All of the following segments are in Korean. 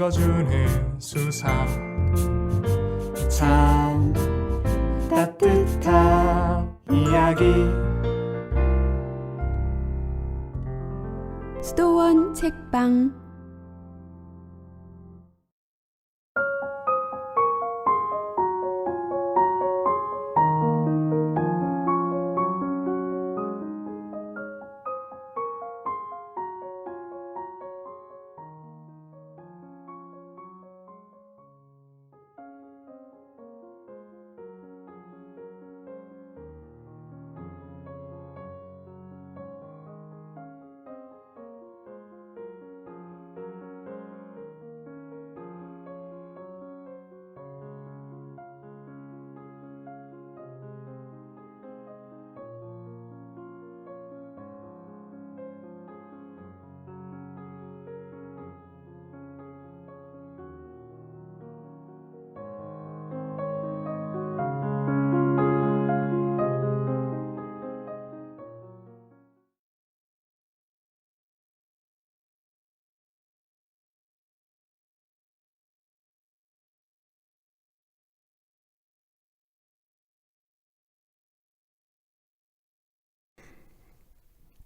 읽어주는 수사 참 따뜻한 이야기 수도원 책방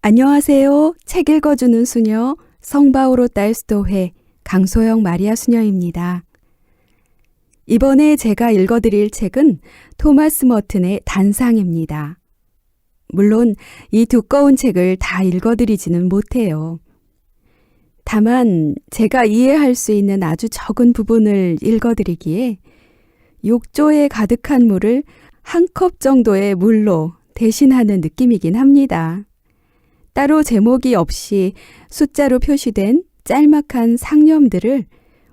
안녕하세요. 책 읽어주는 수녀 성바오로 딸 수도회 강소영 마리아 수녀입니다. 이번에 제가 읽어드릴 책은 토마스 머튼의 단상입니다. 물론 이 두꺼운 책을 다 읽어드리지는 못해요. 다만 제가 이해할 수 있는 아주 적은 부분을 읽어드리기에 욕조에 가득한 물을 한 컵 정도의 물로 대신하는 느낌이긴 합니다. 따로 제목이 없이 숫자로 표시된 짤막한 상념들을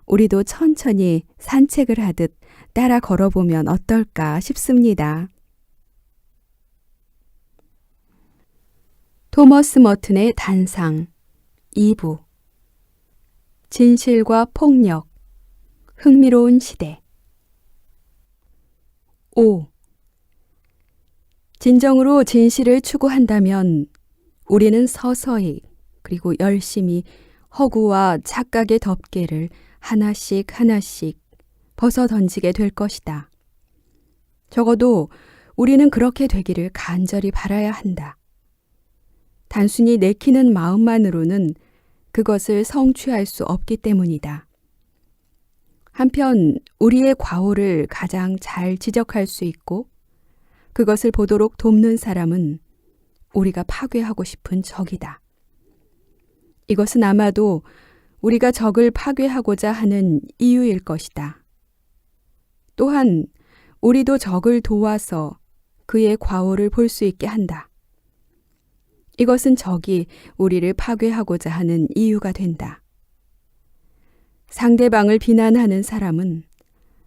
우리도 천천히 산책을 하듯 따라 걸어보면 어떨까 싶습니다. 토머스 머튼의 단상 2부 진실과 폭력 흥미로운 시대 5. 진정으로 진실을 추구한다면 우리는 서서히 그리고 열심히 허구와 착각의 덮개를 하나씩 하나씩 벗어 던지게 될 것이다. 적어도 우리는 그렇게 되기를 간절히 바라야 한다. 단순히 내키는 마음만으로는 그것을 성취할 수 없기 때문이다. 한편 우리의 과오를 가장 잘 지적할 수 있고 그것을 보도록 돕는 사람은 우리가 파괴하고 싶은 적이다. 이것은 아마도 우리가 적을 파괴하고자 하는 이유일 것이다. 또한 우리도 적을 도와서 그의 과오를 볼 수 있게 한다. 이것은 적이 우리를 파괴하고자 하는 이유가 된다. 상대방을 비난하는 사람은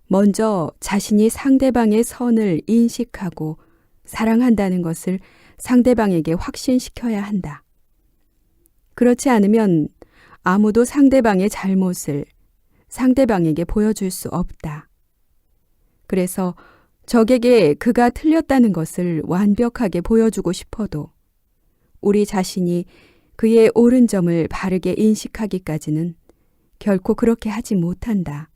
먼저 자신이 상대방의 선을 인식하고 사랑한다는 것을 상대방에게 확신시켜야 한다. 그렇지 않으면 아무도 상대방의 잘못을 상대방에게 보여줄 수 없다. 그래서 적에게 그가 틀렸다는 것을 완벽하게 보여주고 싶어도 우리 자신이 그의 옳은 점을 바르게 인식하기까지는 결코 그렇게 하지 못한다.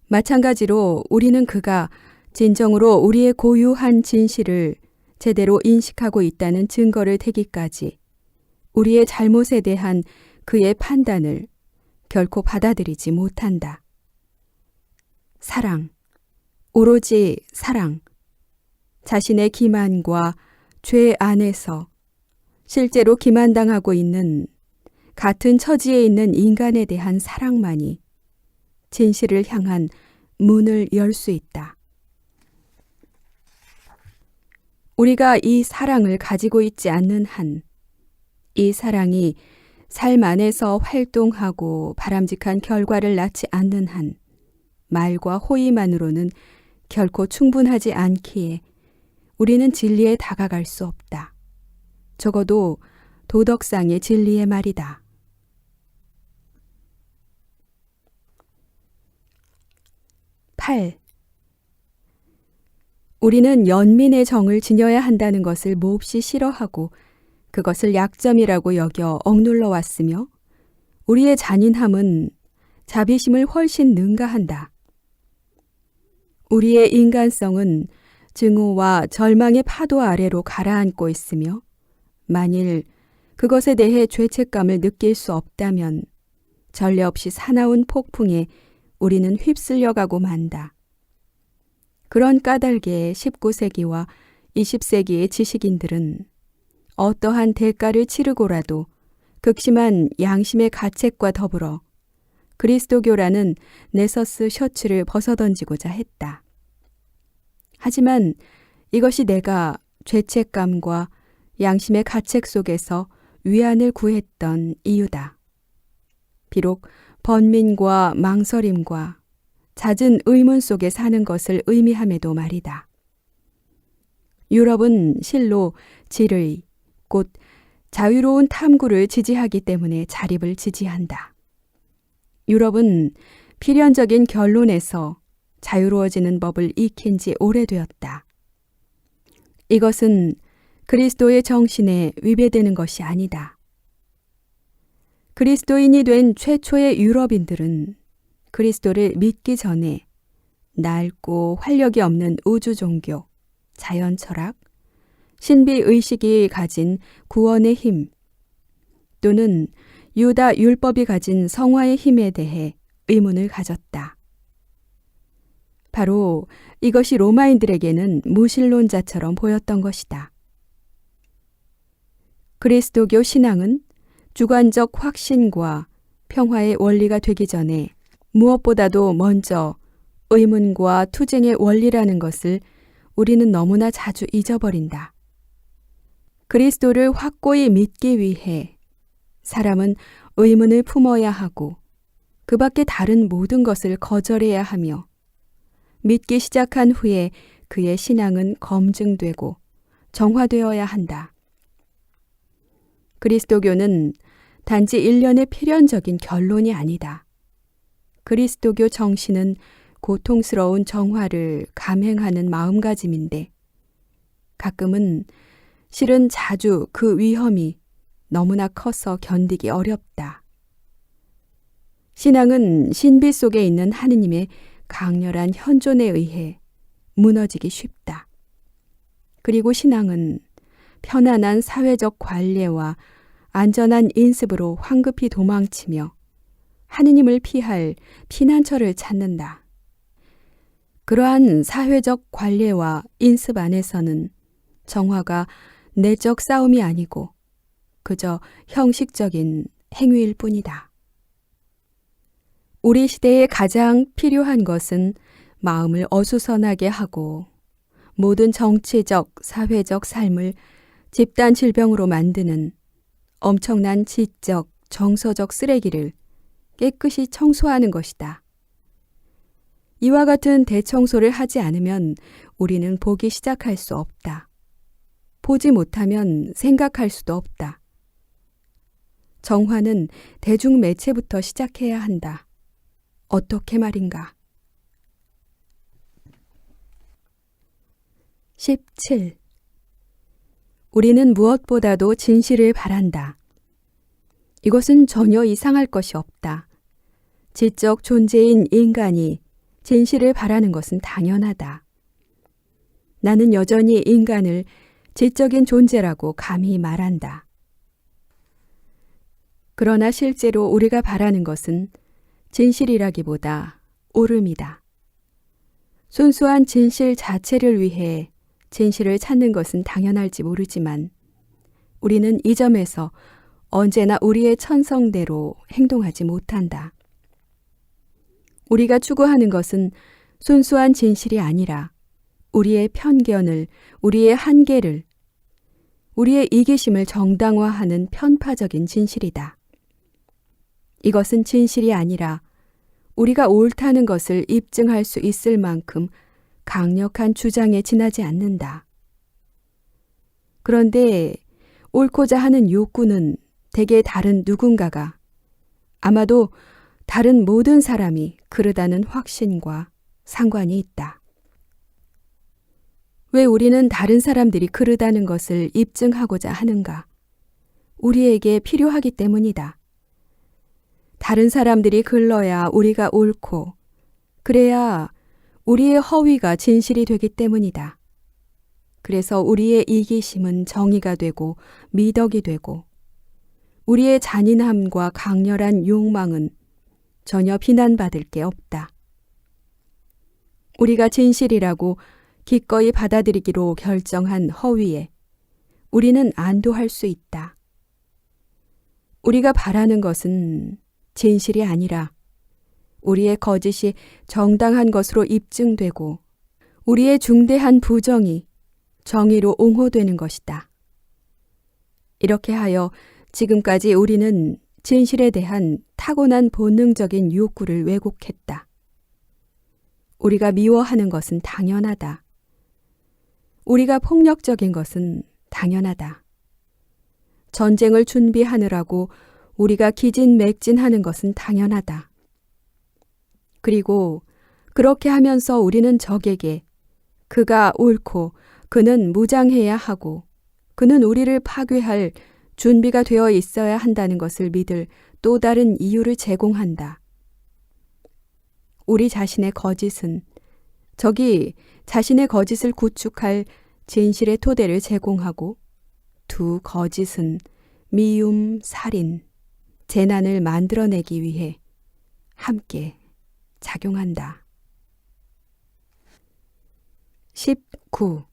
마찬가지로 우리는 그가 진정으로 우리의 고유한 진실을 제대로 인식하고 있다는 증거를 대기까지 우리의 잘못에 대한 그의 판단을 결코 받아들이지 못한다. 사랑, 오로지 사랑, 자신의 기만과 죄 안에서 실제로 기만당하고 있는 같은 처지에 있는 인간에 대한 사랑만이 진실을 향한 문을 열 수 있다. 우리가 이 사랑을 가지고 있지 않는 한, 이 사랑이 삶 안에서 활동하고 바람직한 결과를 낳지 않는 한, 말과 호의만으로는 결코 충분하지 않기에 우리는 진리에 다가갈 수 없다. 적어도 도덕상의 진리의 말이다. 8. 우리는 연민의 정을 지녀야 한다는 것을 몹시 싫어하고 그것을 약점이라고 여겨 억눌러 왔으며 우리의 잔인함은 자비심을 훨씬 능가한다. 우리의 인간성은 증오와 절망의 파도 아래로 가라앉고 있으며 만일 그것에 대해 죄책감을 느낄 수 없다면 전례 없이 사나운 폭풍에 우리는 휩쓸려가고 만다. 그런 까닭에 19세기와 20세기의 지식인들은 어떠한 대가를 치르고라도 극심한 양심의 가책과 더불어 그리스도교라는 네서스 셔츠를 벗어던지고자 했다. 하지만 이것이 내가 죄책감과 양심의 가책 속에서 위안을 구했던 이유다. 비록 번민과 망설임과 잦은 의문 속에 사는 것을 의미함에도 말이다. 유럽은 실로 질의, 곧 자유로운 탐구를 지지하기 때문에 자립을 지지한다. 유럽은 필연적인 결론에서 자유로워지는 법을 익힌 지 오래되었다. 이것은 그리스도의 정신에 위배되는 것이 아니다. 그리스도인이 된 최초의 유럽인들은 그리스도를 믿기 전에 낡고 활력이 없는 우주 종교, 자연 철학, 신비 의식이 가진 구원의 힘, 또는 유다 율법이 가진 성화의 힘에 대해 의문을 가졌다. 바로 이것이 로마인들에게는 무신론자처럼 보였던 것이다. 그리스도교 신앙은 주관적 확신과 평화의 원리가 되기 전에 무엇보다도 먼저 의문과 투쟁의 원리라는 것을 우리는 너무나 자주 잊어버린다. 그리스도를 확고히 믿기 위해 사람은 의문을 품어야 하고 그 밖에 다른 모든 것을 거절해야 하며 믿기 시작한 후에 그의 신앙은 검증되고 정화되어야 한다. 그리스도교는 단지 일련의 필연적인 결론이 아니다. 그리스도교 정신은 고통스러운 정화를 감행하는 마음가짐인데 가끔은 실은 자주 그 위험이 너무나 커서 견디기 어렵다. 신앙은 신비 속에 있는 하느님의 강렬한 현존에 의해 무너지기 쉽다. 그리고 신앙은 편안한 사회적 관례와 안전한 인습으로 황급히 도망치며 하느님을 피할 피난처를 찾는다. 그러한 사회적 관례와 인습 안에서는 정화가 내적 싸움이 아니고 그저 형식적인 행위일 뿐이다. 우리 시대에 가장 필요한 것은 마음을 어수선하게 하고 모든 정치적, 사회적 삶을 집단 질병으로 만드는 엄청난 지적, 정서적 쓰레기를 깨끗이 청소하는 것이다. 이와 같은 대청소를 하지 않으면 우리는 보기 시작할 수 없다. 보지 못하면 생각할 수도 없다. 정화는 대중매체부터 시작해야 한다. 어떻게 말인가? 17. 우리는 무엇보다도 진실을 바란다. 이것은 전혀 이상할 것이 없다. 지적 존재인 인간이 진실을 바라는 것은 당연하다. 나는 여전히 인간을 지적인 존재라고 감히 말한다. 그러나 실제로 우리가 바라는 것은 진실이라기보다 옳음이다. 순수한 진실 자체를 위해 진실을 찾는 것은 당연할지 모르지만 우리는 이 점에서 언제나 우리의 천성대로 행동하지 못한다. 우리가 추구하는 것은 순수한 진실이 아니라 우리의 편견을, 우리의 한계를, 우리의 이기심을 정당화하는 편파적인 진실이다. 이것은 진실이 아니라 우리가 옳다는 것을 입증할 수 있을 만큼 강력한 주장에 지나지 않는다. 그런데 옳고자 하는 욕구는 대개 다른 누군가가, 아마도 다른 모든 사람이 그르다는 확신과 상관이 있다. 왜 우리는 다른 사람들이 그르다는 것을 입증하고자 하는가? 우리에게 필요하기 때문이다. 다른 사람들이 글러야 우리가 옳고 그래야 우리의 허위가 진실이 되기 때문이다. 그래서 우리의 이기심은 정의가 되고 미덕이 되고 우리의 잔인함과 강렬한 욕망은 전혀 비난받을 게 없다. 우리가 진실이라고 기꺼이 받아들이기로 결정한 허위에 우리는 안도할 수 있다. 우리가 바라는 것은 진실이 아니라 우리의 거짓이 정당한 것으로 입증되고 우리의 중대한 부정이 정의로 옹호되는 것이다. 이렇게 하여 지금까지 우리는 진실에 대한 타고난 본능적인 욕구를 왜곡했다. 우리가 미워하는 것은 당연하다. 우리가 폭력적인 것은 당연하다. 전쟁을 준비하느라고 우리가 기진맥진하는 것은 당연하다. 그리고 그렇게 하면서 우리는 적에게 그가 옳고 그는 무장해야 하고 그는 우리를 파괴할 준비가 되어 있어야 한다는 것을 믿을 또 다른 이유를 제공한다. 우리 자신의 거짓은 적이 자신의 거짓을 구축할 진실의 토대를 제공하고 두 거짓은 미움, 살인, 재난을 만들어내기 위해 함께 작용한다. 19.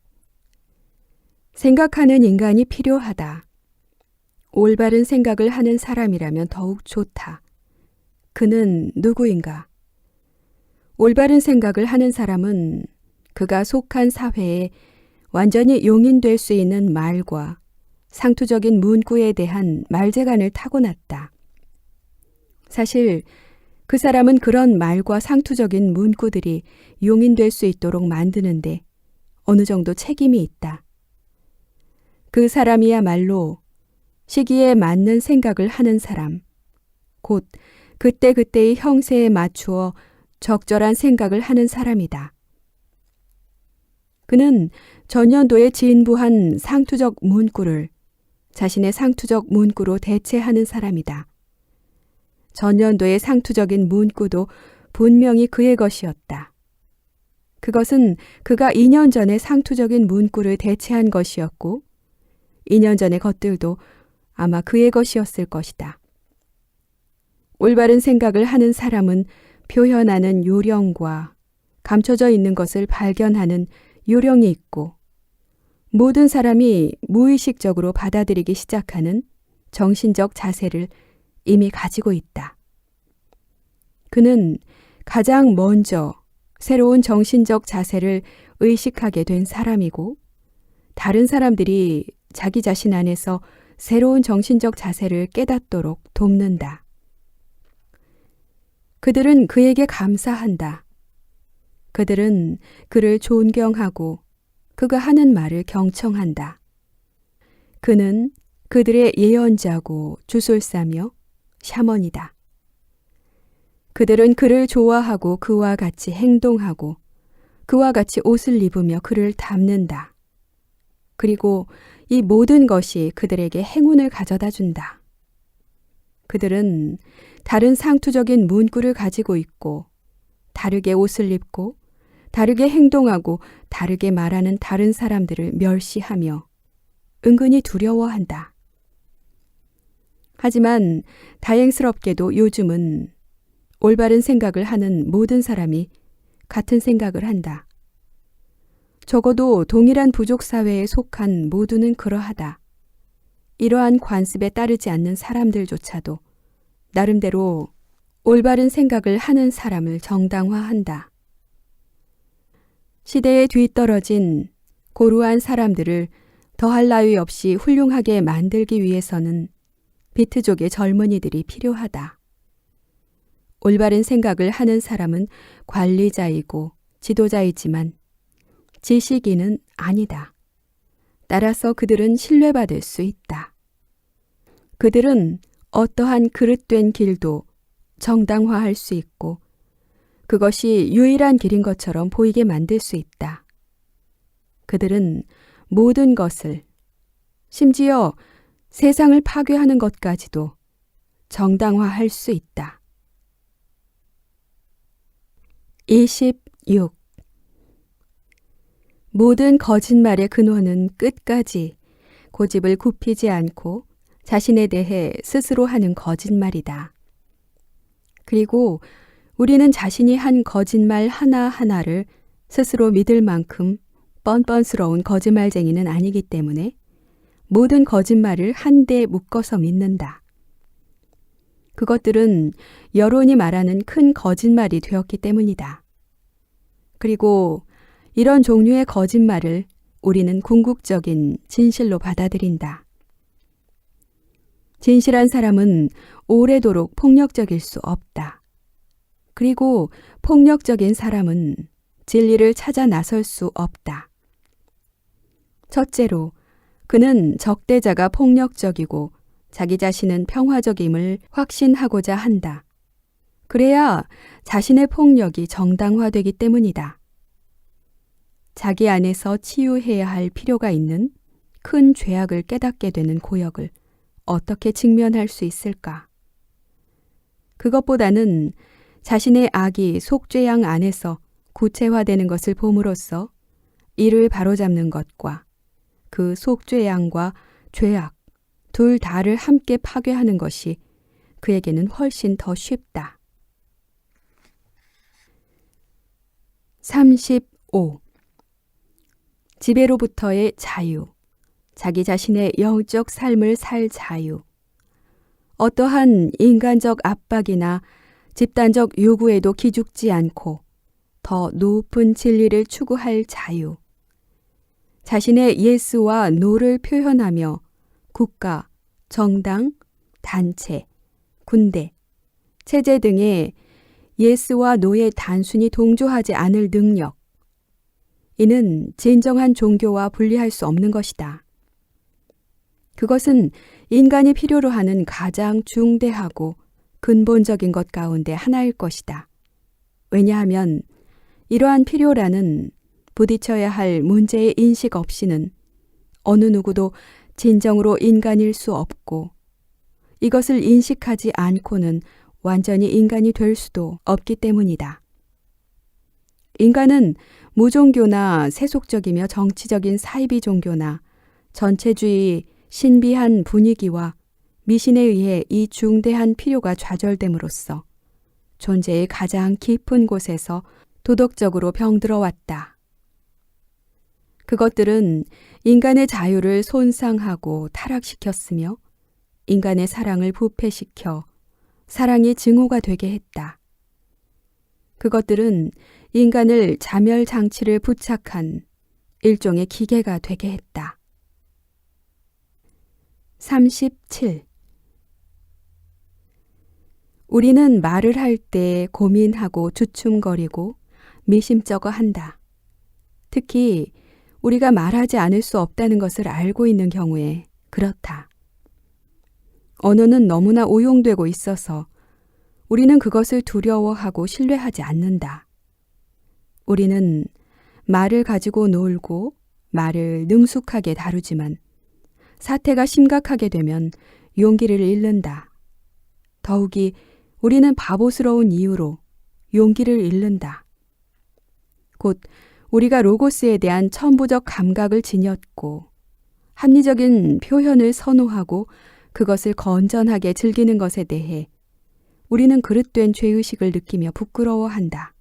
생각하는 인간이 필요하다. 올바른 생각을 하는 사람이라면 더욱 좋다. 그는 누구인가? 올바른 생각을 하는 사람은 그가 속한 사회에 완전히 용인될 수 있는 말과 상투적인 문구에 대한 말재간을 타고났다. 사실 그 사람은 그런 말과 상투적인 문구들이 용인될 수 있도록 만드는데 어느 정도 책임이 있다. 그 사람이야말로 시기에 맞는 생각을 하는 사람, 곧 그때그때의 형세에 맞추어 적절한 생각을 하는 사람이다. 그는 전년도에 진부한 상투적 문구를 자신의 상투적 문구로 대체하는 사람이다. 전년도의 상투적인 문구도 분명히 그의 것이었다. 그것은 그가 2년 전에 상투적인 문구를 대체한 것이었고 2년 전의 것들도 아마 그의 것이었을 것이다. 올바른 생각을 하는 사람은 표현하는 요령과 감춰져 있는 것을 발견하는 요령이 있고 모든 사람이 무의식적으로 받아들이기 시작하는 정신적 자세를 이미 가지고 있다. 그는 가장 먼저 새로운 정신적 자세를 의식하게 된 사람이고 다른 사람들이 자기 자신 안에서 새로운 정신적 자세를 깨닫도록 돕는다. 그들은 그에게 감사한다. 그들은 그를 존경하고 그가 하는 말을 경청한다. 그는 그들의 예언자고 주술사며 샤먼이다. 그들은 그를 좋아하고 그와 같이 행동하고 그와 같이 옷을 입으며 그를 닮는다. 그리고 이 모든 것이 그들에게 행운을 가져다 준다. 그들은 다른 상투적인 문구를 가지고 있고 다르게 옷을 입고 다르게 행동하고 다르게 말하는 다른 사람들을 멸시하며 은근히 두려워한다. 하지만 다행스럽게도 요즘은 올바른 생각을 하는 모든 사람이 같은 생각을 한다. 적어도 동일한 부족 사회에 속한 모두는 그러하다. 이러한 관습에 따르지 않는 사람들조차도 나름대로 올바른 생각을 하는 사람을 정당화한다. 시대에 뒤떨어진 고루한 사람들을 더할 나위 없이 훌륭하게 만들기 위해서는 비트족의 젊은이들이 필요하다. 올바른 생각을 하는 사람은 관리자이고 지도자이지만 지식인은 아니다. 따라서 그들은 신뢰받을 수 있다. 그들은 어떠한 그릇된 길도 정당화할 수 있고 그것이 유일한 길인 것처럼 보이게 만들 수 있다. 그들은 모든 것을, 심지어 세상을 파괴하는 것까지도 정당화할 수 있다. 26. 모든 거짓말의 근원은 끝까지 고집을 굽히지 않고 자신에 대해 스스로 하는 거짓말이다. 그리고 우리는 자신이 한 거짓말 하나하나를 스스로 믿을 만큼 뻔뻔스러운 거짓말쟁이는 아니기 때문에 모든 거짓말을 한데 묶어서 믿는다. 그것들은 여론이 말하는 큰 거짓말이 되었기 때문이다. 그리고 이런 종류의 거짓말을 우리는 궁극적인 진실로 받아들인다. 진실한 사람은 오래도록 폭력적일 수 없다. 그리고 폭력적인 사람은 진리를 찾아 나설 수 없다. 첫째로, 그는 적대자가 폭력적이고 자기 자신은 평화적임을 확신하고자 한다. 그래야 자신의 폭력이 정당화되기 때문이다. 자기 안에서 치유해야 할 필요가 있는 큰 죄악을 깨닫게 되는 고역을 어떻게 직면할 수 있을까? 그것보다는 자신의 악이 속죄양 안에서 구체화되는 것을 봄으로써 이를 바로잡는 것과 그 속죄양과 죄악 둘 다를 함께 파괴하는 것이 그에게는 훨씬 더 쉽다. 35. 지배로부터의 자유, 자기 자신의 영적 삶을 살 자유, 어떠한 인간적 압박이나 집단적 요구에도 기죽지 않고 더 높은 진리를 추구할 자유, 자신의 예스와 노를 표현하며 국가, 정당, 단체, 군대, 체제 등의 예스와 노에 단순히 동조하지 않을 능력, 이는 진정한 종교와 분리할 수 없는 것이다. 그것은 인간이 필요로 하는 가장 중대하고 근본적인 것 가운데 하나일 것이다. 왜냐하면 이러한 필요라는 부딪혀야 할 문제의 인식 없이는 어느 누구도 진정으로 인간일 수 없고 이것을 인식하지 않고는 완전히 인간이 될 수도 없기 때문이다. 인간은 무종교나 세속적이며 정치적인 사이비 종교나 전체주의 신비한 분위기와 미신에 의해 이 중대한 필요가 좌절됨으로써 존재의 가장 깊은 곳에서 도덕적으로 병들어 왔다. 그것들은 인간의 자유를 손상하고 타락시켰으며 인간의 사랑을 부패시켜 사랑이 증오가 되게 했다. 그것들은 인간을 자멸장치를 부착한 일종의 기계가 되게 했다. 37. 우리는 말을 할 때 고민하고 주춤거리고 미심쩍어 한다. 특히 우리가 말하지 않을 수 없다는 것을 알고 있는 경우에 그렇다. 언어는 너무나 오용되고 있어서 우리는 그것을 두려워하고 신뢰하지 않는다. 우리는 말을 가지고 놀고 말을 능숙하게 다루지만 사태가 심각하게 되면 용기를 잃는다. 더욱이 우리는 바보스러운 이유로 용기를 잃는다. 곧 우리가 로고스에 대한 천부적 감각을 지녔고 합리적인 표현을 선호하고 그것을 건전하게 즐기는 것에 대해 우리는 그릇된 죄의식을 느끼며 부끄러워한다.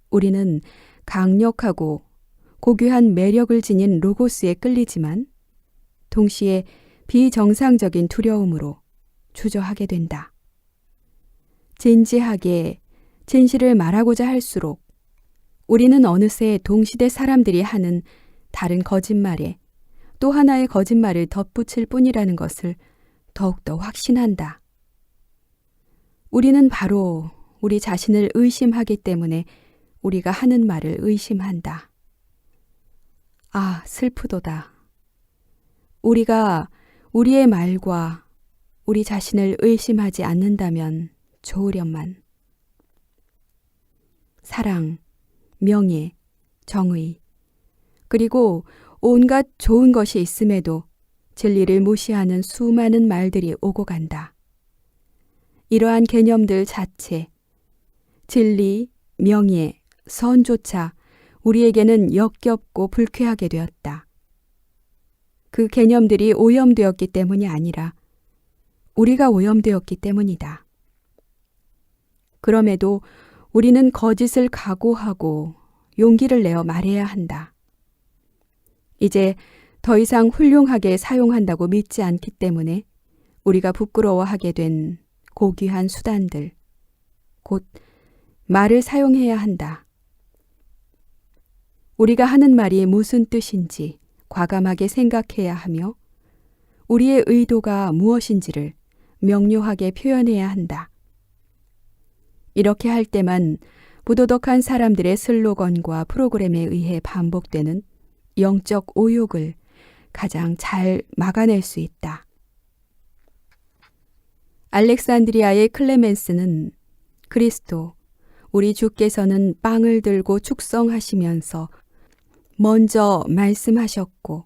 우리는 강력하고 고귀한 매력을 지닌 로고스에 끌리지만 동시에 비정상적인 두려움으로 주저하게 된다. 진지하게 진실을 말하고자 할수록 우리는 어느새 동시대 사람들이 하는 다른 거짓말에 또 하나의 거짓말을 덧붙일 뿐이라는 것을 더욱더 확신한다. 우리는 바로 우리 자신을 의심하기 때문에 우리가 하는 말을 의심한다. 아, 슬프도다. 우리가 우리의 말과 우리 자신을 의심하지 않는다면 좋으련만. 사랑, 명예, 정의, 그리고 온갖 좋은 것이 있음에도 진리를 무시하는 수많은 말들이 오고 간다. 이러한 개념들 자체, 진리, 명예, 선조차 우리에게는 역겹고 불쾌하게 되었다. 그 개념들이 오염되었기 때문이 아니라 우리가 오염되었기 때문이다. 그럼에도 우리는 거짓을 각오하고 용기를 내어 말해야 한다. 이제 더 이상 훌륭하게 사용한다고 믿지 않기 때문에 우리가 부끄러워하게 된 고귀한 수단들, 곧 말을 사용해야 한다. 우리가 하는 말이 무슨 뜻인지 과감하게 생각해야 하며 우리의 의도가 무엇인지를 명료하게 표현해야 한다. 이렇게 할 때만 부도덕한 사람들의 슬로건과 프로그램에 의해 반복되는 영적 오욕을 가장 잘 막아낼 수 있다. 알렉산드리아의 클레멘스는 그리스도, 우리 주께서는 빵을 들고 축성하시면서 먼저 말씀하셨고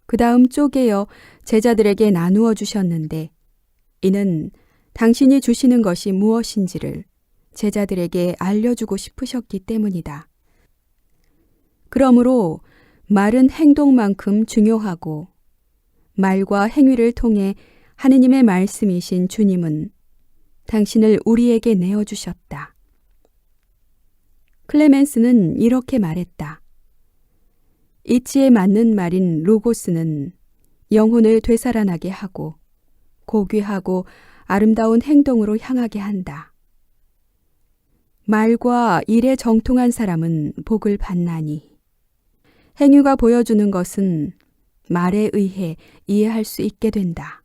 그 다음 쪼개어 제자들에게 나누어 주셨는데 이는 당신이 주시는 것이 무엇인지를 제자들에게 알려주고 싶으셨기 때문이다. 그러므로 말은 행동만큼 중요하고 말과 행위를 통해 하느님의 말씀이신 주님은 당신을 우리에게 내어주셨다. 클레멘스는 이렇게 말했다. 이치에 맞는 말인 로고스는 영혼을 되살아나게 하고 고귀하고 아름다운 행동으로 향하게 한다. 말과 일에 정통한 사람은 복을 받나니 행위가 보여주는 것은 말에 의해 이해할 수 있게 된다.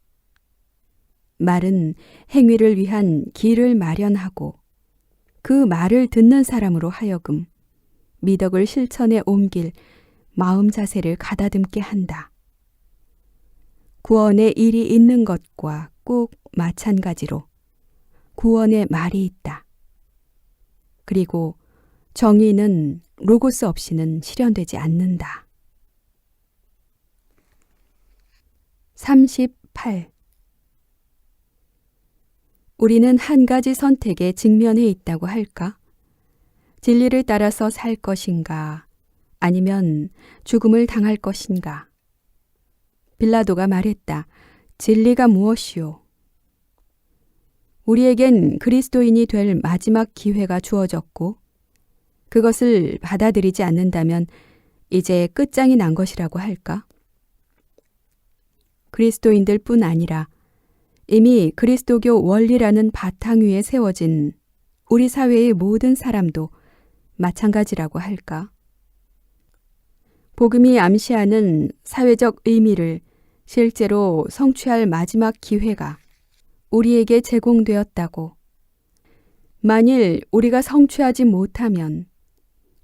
말은 행위를 위한 길을 마련하고 그 말을 듣는 사람으로 하여금 미덕을 실천에 옮길 마음 자세를 가다듬게 한다. 구원의 일이 있는 것과 꼭 마찬가지로 구원의 말이 있다. 그리고 정의는 로고스 없이는 실현되지 않는다. 38. 우리는 한 가지 선택에 직면해 있다고 할까? 진리를 따라서 살 것인가? 아니면 죽음을 당할 것인가? 빌라도가 말했다. 진리가 무엇이요? 우리에겐 그리스도인이 될 마지막 기회가 주어졌고 그것을 받아들이지 않는다면 이제 끝장이 난 것이라고 할까? 그리스도인들 뿐 아니라 이미 그리스도교 원리라는 바탕 위에 세워진 우리 사회의 모든 사람도 마찬가지라고 할까? 복음이 암시하는 사회적 의미를 실제로 성취할 마지막 기회가 우리에게 제공되었다고. 만일 우리가 성취하지 못하면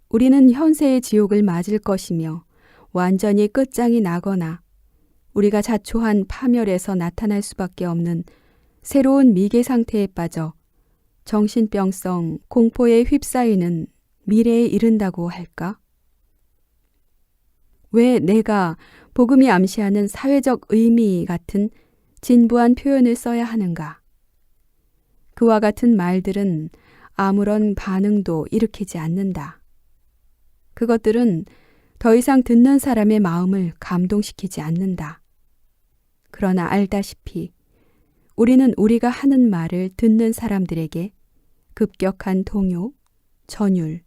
우리는 현세의 지옥을 맞을 것이며 완전히 끝장이 나거나 우리가 자초한 파멸에서 나타날 수밖에 없는 새로운 미개 상태에 빠져 정신병성 공포에 휩싸이는 미래에 이른다고 할까? 왜 내가 복음이 암시하는 사회적 의미 같은 진부한 표현을 써야 하는가? 그와 같은 말들은 아무런 반응도 일으키지 않는다. 그것들은 더 이상 듣는 사람의 마음을 감동시키지 않는다. 그러나 알다시피 우리는 우리가 하는 말을 듣는 사람들에게 급격한 동요, 전율,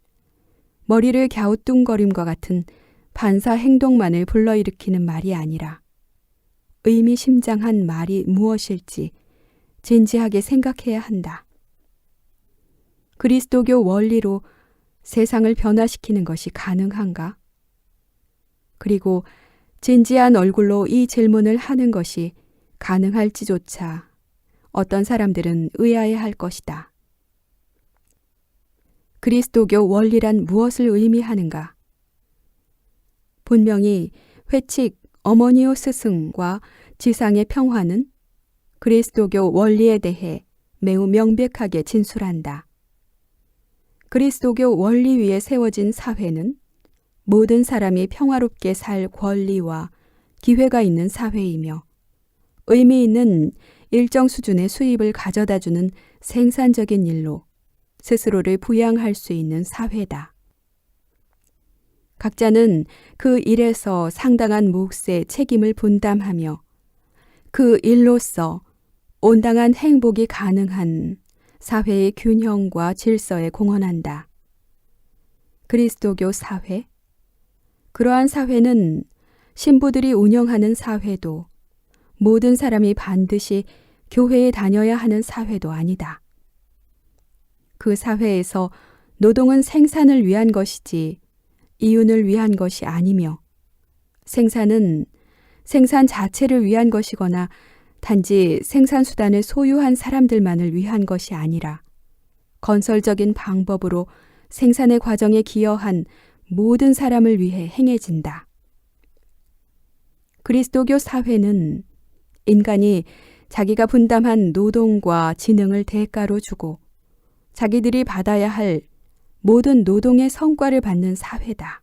머리를 갸우뚱거림과 같은 반사 행동만을 불러일으키는 말이 아니라 의미심장한 말이 무엇일지 진지하게 생각해야 한다. 그리스도교 원리로 세상을 변화시키는 것이 가능한가? 그리고 진지한 얼굴로 이 질문을 하는 것이 가능할지조차 어떤 사람들은 의아해할 것이다. 그리스도교 원리란 무엇을 의미하는가? 분명히 회칙 어머니오 스승과 지상의 평화는 그리스도교 원리에 대해 매우 명백하게 진술한다. 그리스도교 원리 위에 세워진 사회는 모든 사람이 평화롭게 살 권리와 기회가 있는 사회이며 의미 있는 일정 수준의 수입을 가져다주는 생산적인 일로 스스로를 부양할 수 있는 사회다. 각자는 그 일에서 상당한 몫의 책임을 분담하며 그 일로서 온당한 행복이 가능한 사회의 균형과 질서에 공헌한다. 그리스도교 사회? 그러한 사회는 신부들이 운영하는 사회도 모든 사람이 반드시 교회에 다녀야 하는 사회도 아니다. 그 사회에서 노동은 생산을 위한 것이지 이윤을 위한 것이 아니며 생산은 생산 자체를 위한 것이거나 단지 생산수단을 소유한 사람들만을 위한 것이 아니라 건설적인 방법으로 생산의 과정에 기여한 모든 사람을 위해 행해진다. 그리스도교 사회는 인간이 자기가 분담한 노동과 지능을 대가로 주고 자기들이 받아야 할 모든 노동의 성과를 받는 사회다.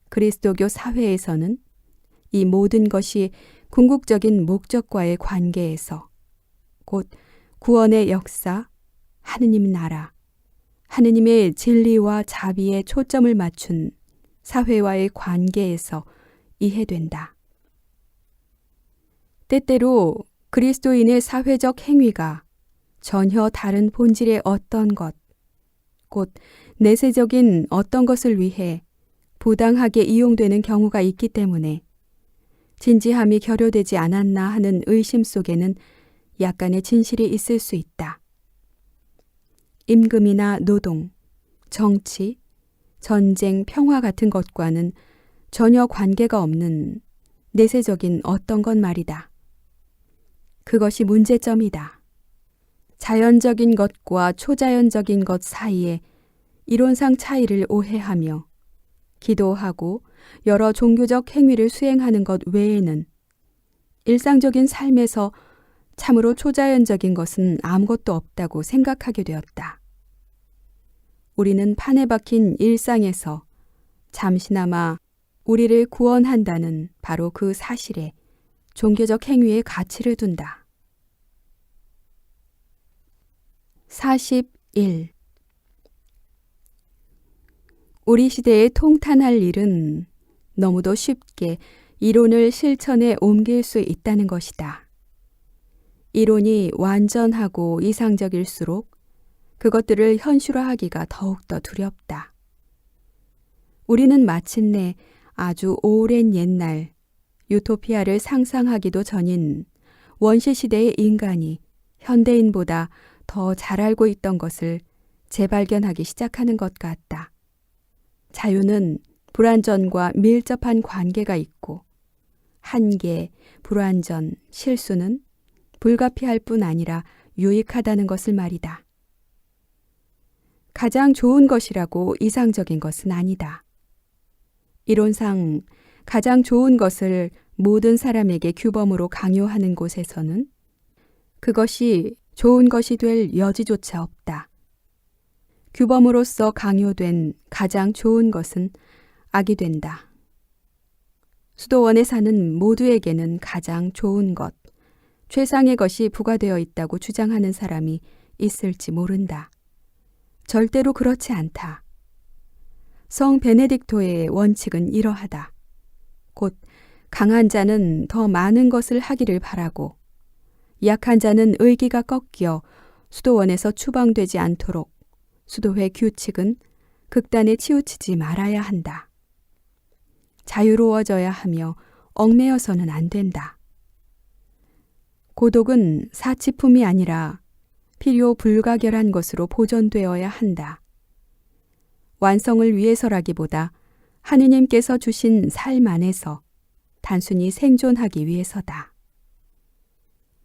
그리스도교 사회에서는 이 모든 것이 궁극적인 목적과의 관계에서 곧 구원의 역사, 하느님 나라, 하느님의 진리와 자비에 초점을 맞춘 사회와의 관계에서 이해된다. 때때로 그리스도인의 사회적 행위가 전혀 다른 본질의 어떤 것, 곧 내세적인 어떤 것을 위해 부당하게 이용되는 경우가 있기 때문에 진지함이 결여되지 않았나 하는 의심 속에는 약간의 진실이 있을 수 있다. 임금이나 노동, 정치, 전쟁, 평화 같은 것과는 전혀 관계가 없는 내세적인 어떤 것 말이다. 그것이 문제점이다. 자연적인 것과 초자연적인 것 사이에 이론상 차이를 오해하며 기도하고 여러 종교적 행위를 수행하는 것 외에는 일상적인 삶에서 참으로 초자연적인 것은 아무것도 없다고 생각하게 되었다. 우리는 판에 박힌 일상에서 잠시나마 우리를 구원한다는 바로 그 사실에 종교적 행위에 가치를 둔다. 41. 우리 시대에 통탄할 일은 너무도 쉽게 이론을 실천에 옮길 수 있다는 것이다. 이론이 완전하고 이상적일수록 그것들을 현실화하기가 더욱더 두렵다. 우리는 마침내 아주 오랜 옛날 유토피아를 상상하기도 전인 원시시대의 인간이 현대인보다 더 잘 알고 있던 것을 재발견하기 시작하는 것 같다. 자유는 불완전과 밀접한 관계가 있고 한계, 불완전, 실수는 불가피할 뿐 아니라 유익하다는 것을 말이다. 가장 좋은 것이라고 이상적인 것은 아니다. 이론상 가장 좋은 것을 모든 사람에게 규범으로 강요하는 곳에서는 그것이 좋은 것이 될 여지조차 없다. 규범으로서 강요된 가장 좋은 것은 악이 된다. 수도원에 사는 모두에게는 가장 좋은 것, 최상의 것이 부과되어 있다고 주장하는 사람이 있을지 모른다. 절대로 그렇지 않다. 성 베네딕토의 원칙은 이러하다. 곧 강한 자는 더 많은 것을 하기를 바라고 약한 자는 의기가 꺾여 수도원에서 추방되지 않도록 수도회 규칙은 극단에 치우치지 말아야 한다. 자유로워져야 하며 얽매여서는 안 된다. 고독은 사치품이 아니라 필요 불가결한 것으로 보존되어야 한다. 완성을 위해서라기보다 하느님께서 주신 삶 안에서 단순히 생존하기 위해서다.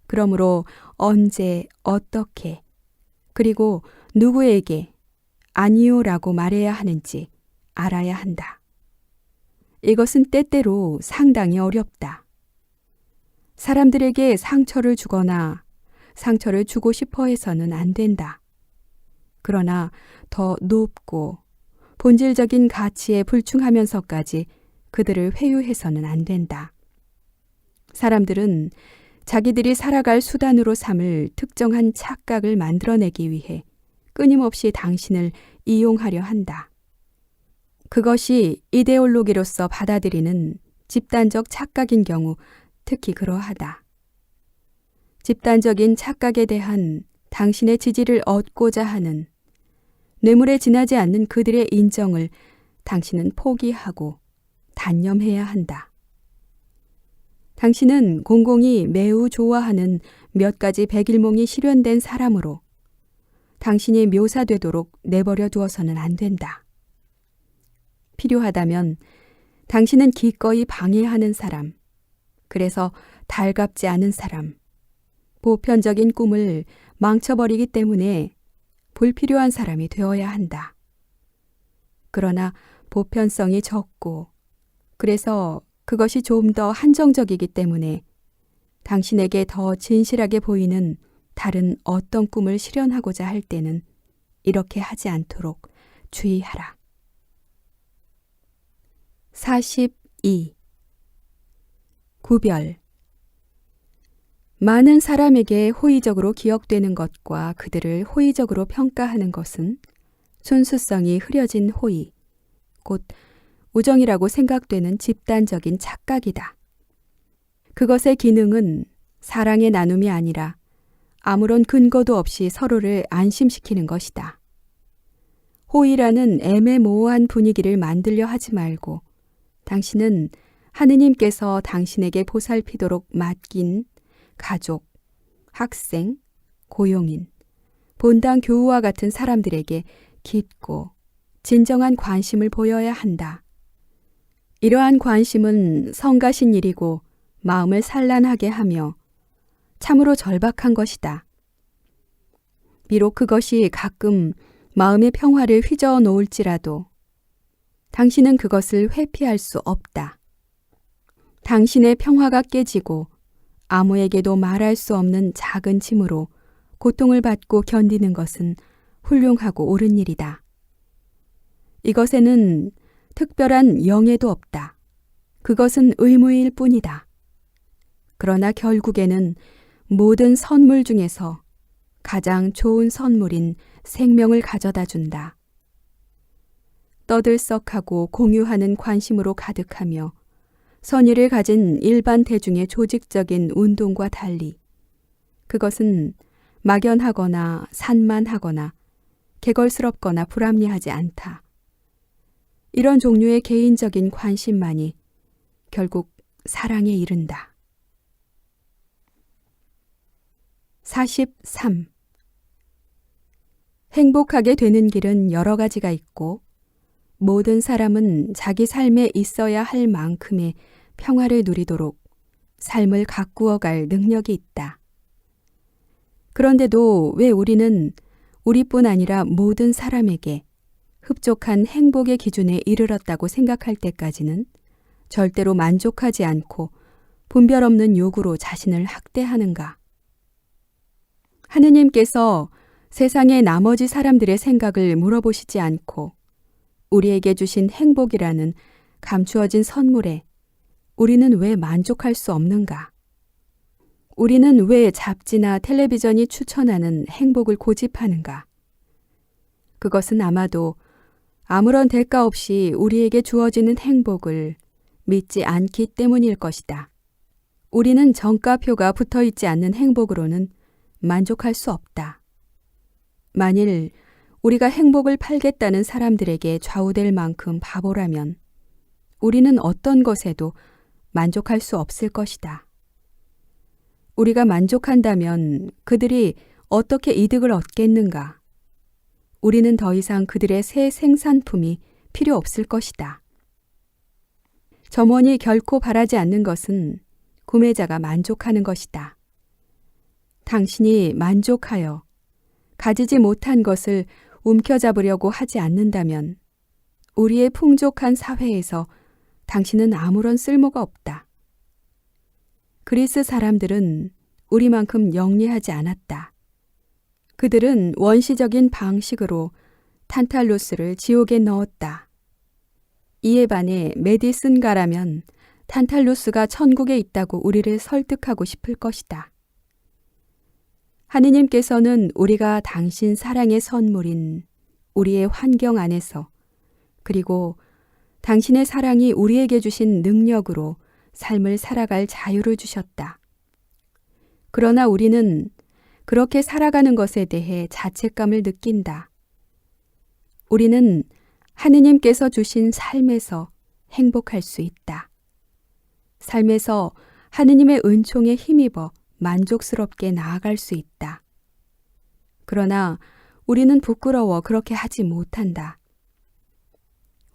그러므로 언제, 어떻게, 그리고 누구에게 아니요라고 말해야 하는지 알아야 한다. 이것은 때때로 상당히 어렵다. 사람들에게 상처를 주거나 상처를 주고 싶어 해서는 안 된다. 그러나 더 높고 본질적인 가치에 불충하면서까지 그들을 회유해서는 안 된다. 사람들은 자기들이 살아갈 수단으로 삼을 특정한 착각을 만들어내기 위해 끊임없이 당신을 이용하려 한다. 그것이 이데올로기로서 받아들이는 집단적 착각인 경우 특히 그러하다. 집단적인 착각에 대한 당신의 지지를 얻고자 하는 뇌물에 지나지 않는 그들의 인정을 당신은 포기하고 단념해야 한다. 당신은 공공이 매우 좋아하는 몇 가지 백일몽이 실현된 사람으로 당신이 묘사되도록 내버려 두어서는 안 된다. 필요하다면 당신은 기꺼이 방해하는 사람, 그래서 달갑지 않은 사람, 보편적인 꿈을 망쳐버리기 때문에 불필요한 사람이 되어야 한다. 그러나 보편성이 적고 그래서 그것이 좀 더 한정적이기 때문에 당신에게 더 진실하게 보이는 다른 어떤 꿈을 실현하고자 할 때는 이렇게 하지 않도록 주의하라. 42. 구별. 많은 사람에게 호의적으로 기억되는 것과 그들을 호의적으로 평가하는 것은 순수성이 흐려진 호의, 곧 우정이라고 생각되는 집단적인 착각이다. 그것의 기능은 사랑의 나눔이 아니라 아무런 근거도 없이 서로를 안심시키는 것이다. 호의라는 애매모호한 분위기를 만들려 하지 말고 당신은 하느님께서 당신에게 보살피도록 맡긴 가족, 학생, 고용인, 본당 교우와 같은 사람들에게 깊고 진정한 관심을 보여야 한다. 이러한 관심은 성가신 일이고 마음을 산란하게 하며 참으로 절박한 것이다. 비록 그것이 가끔 마음의 평화를 휘저어 놓을지라도 당신은 그것을 회피할 수 없다. 당신의 평화가 깨지고 아무에게도 말할 수 없는 작은 짐으로 고통을 받고 견디는 것은 훌륭하고 옳은 일이다. 이것에는 특별한 영예도 없다. 그것은 의무일 뿐이다. 그러나 결국에는 모든 선물 중에서 가장 좋은 선물인 생명을 가져다 준다. 떠들썩하고 공유하는 관심으로 가득하며 선의를 가진 일반 대중의 조직적인 운동과 달리 그것은 막연하거나 산만하거나 개걸스럽거나 불합리하지 않다. 이런 종류의 개인적인 관심만이 결국 사랑에 이른다. 43. 행복하게 되는 길은 여러 가지가 있고 모든 사람은 자기 삶에 있어야 할 만큼의 평화를 누리도록 삶을 가꾸어 갈 능력이 있다. 그런데도 왜 우리는 우리뿐 아니라 모든 사람에게 흡족한 행복의 기준에 이르렀다고 생각할 때까지는 절대로 만족하지 않고 분별 없는 요구로 자신을 학대하는가? 하느님께서 세상의 나머지 사람들의 생각을 물어보시지 않고 우리에게 주신 행복이라는 감추어진 선물에 우리는 왜 만족할 수 없는가? 우리는 왜 잡지나 텔레비전이 추천하는 행복을 고집하는가? 그것은 아마도 아무런 대가 없이 우리에게 주어지는 행복을 믿지 않기 때문일 것이다. 우리는 정가표가 붙어 있지 않는 행복으로는 만족할 수 없다. 만일 우리가 행복을 팔겠다는 사람들에게 좌우될 만큼 바보라면 우리는 어떤 것에도 만족할 수 없을 것이다. 우리가 만족한다면 그들이 어떻게 이득을 얻겠는가? 우리는 더 이상 그들의 새 생산품이 필요 없을 것이다. 점원이 결코 바라지 않는 것은 구매자가 만족하는 것이다. 당신이 만족하여 가지지 못한 것을 움켜잡으려고 하지 않는다면 우리의 풍족한 사회에서 당신은 아무런 쓸모가 없다. 그리스 사람들은 우리만큼 영리하지 않았다. 그들은 원시적인 방식으로 탄탈루스를 지옥에 넣었다. 이에 반해 메디슨가라면 탄탈루스가 천국에 있다고 우리를 설득하고 싶을 것이다. 하느님께서는 우리가 당신 사랑의 선물인 우리의 환경 안에서 그리고 당신의 사랑이 우리에게 주신 능력으로 삶을 살아갈 자유를 주셨다. 그러나 우리는 그렇게 살아가는 것에 대해 자책감을 느낀다. 우리는 하느님께서 주신 삶에서 행복할 수 있다. 삶에서 하느님의 은총에 힘입어 만족스럽게 나아갈 수 있다. 그러나 우리는 부끄러워 그렇게 하지 못한다.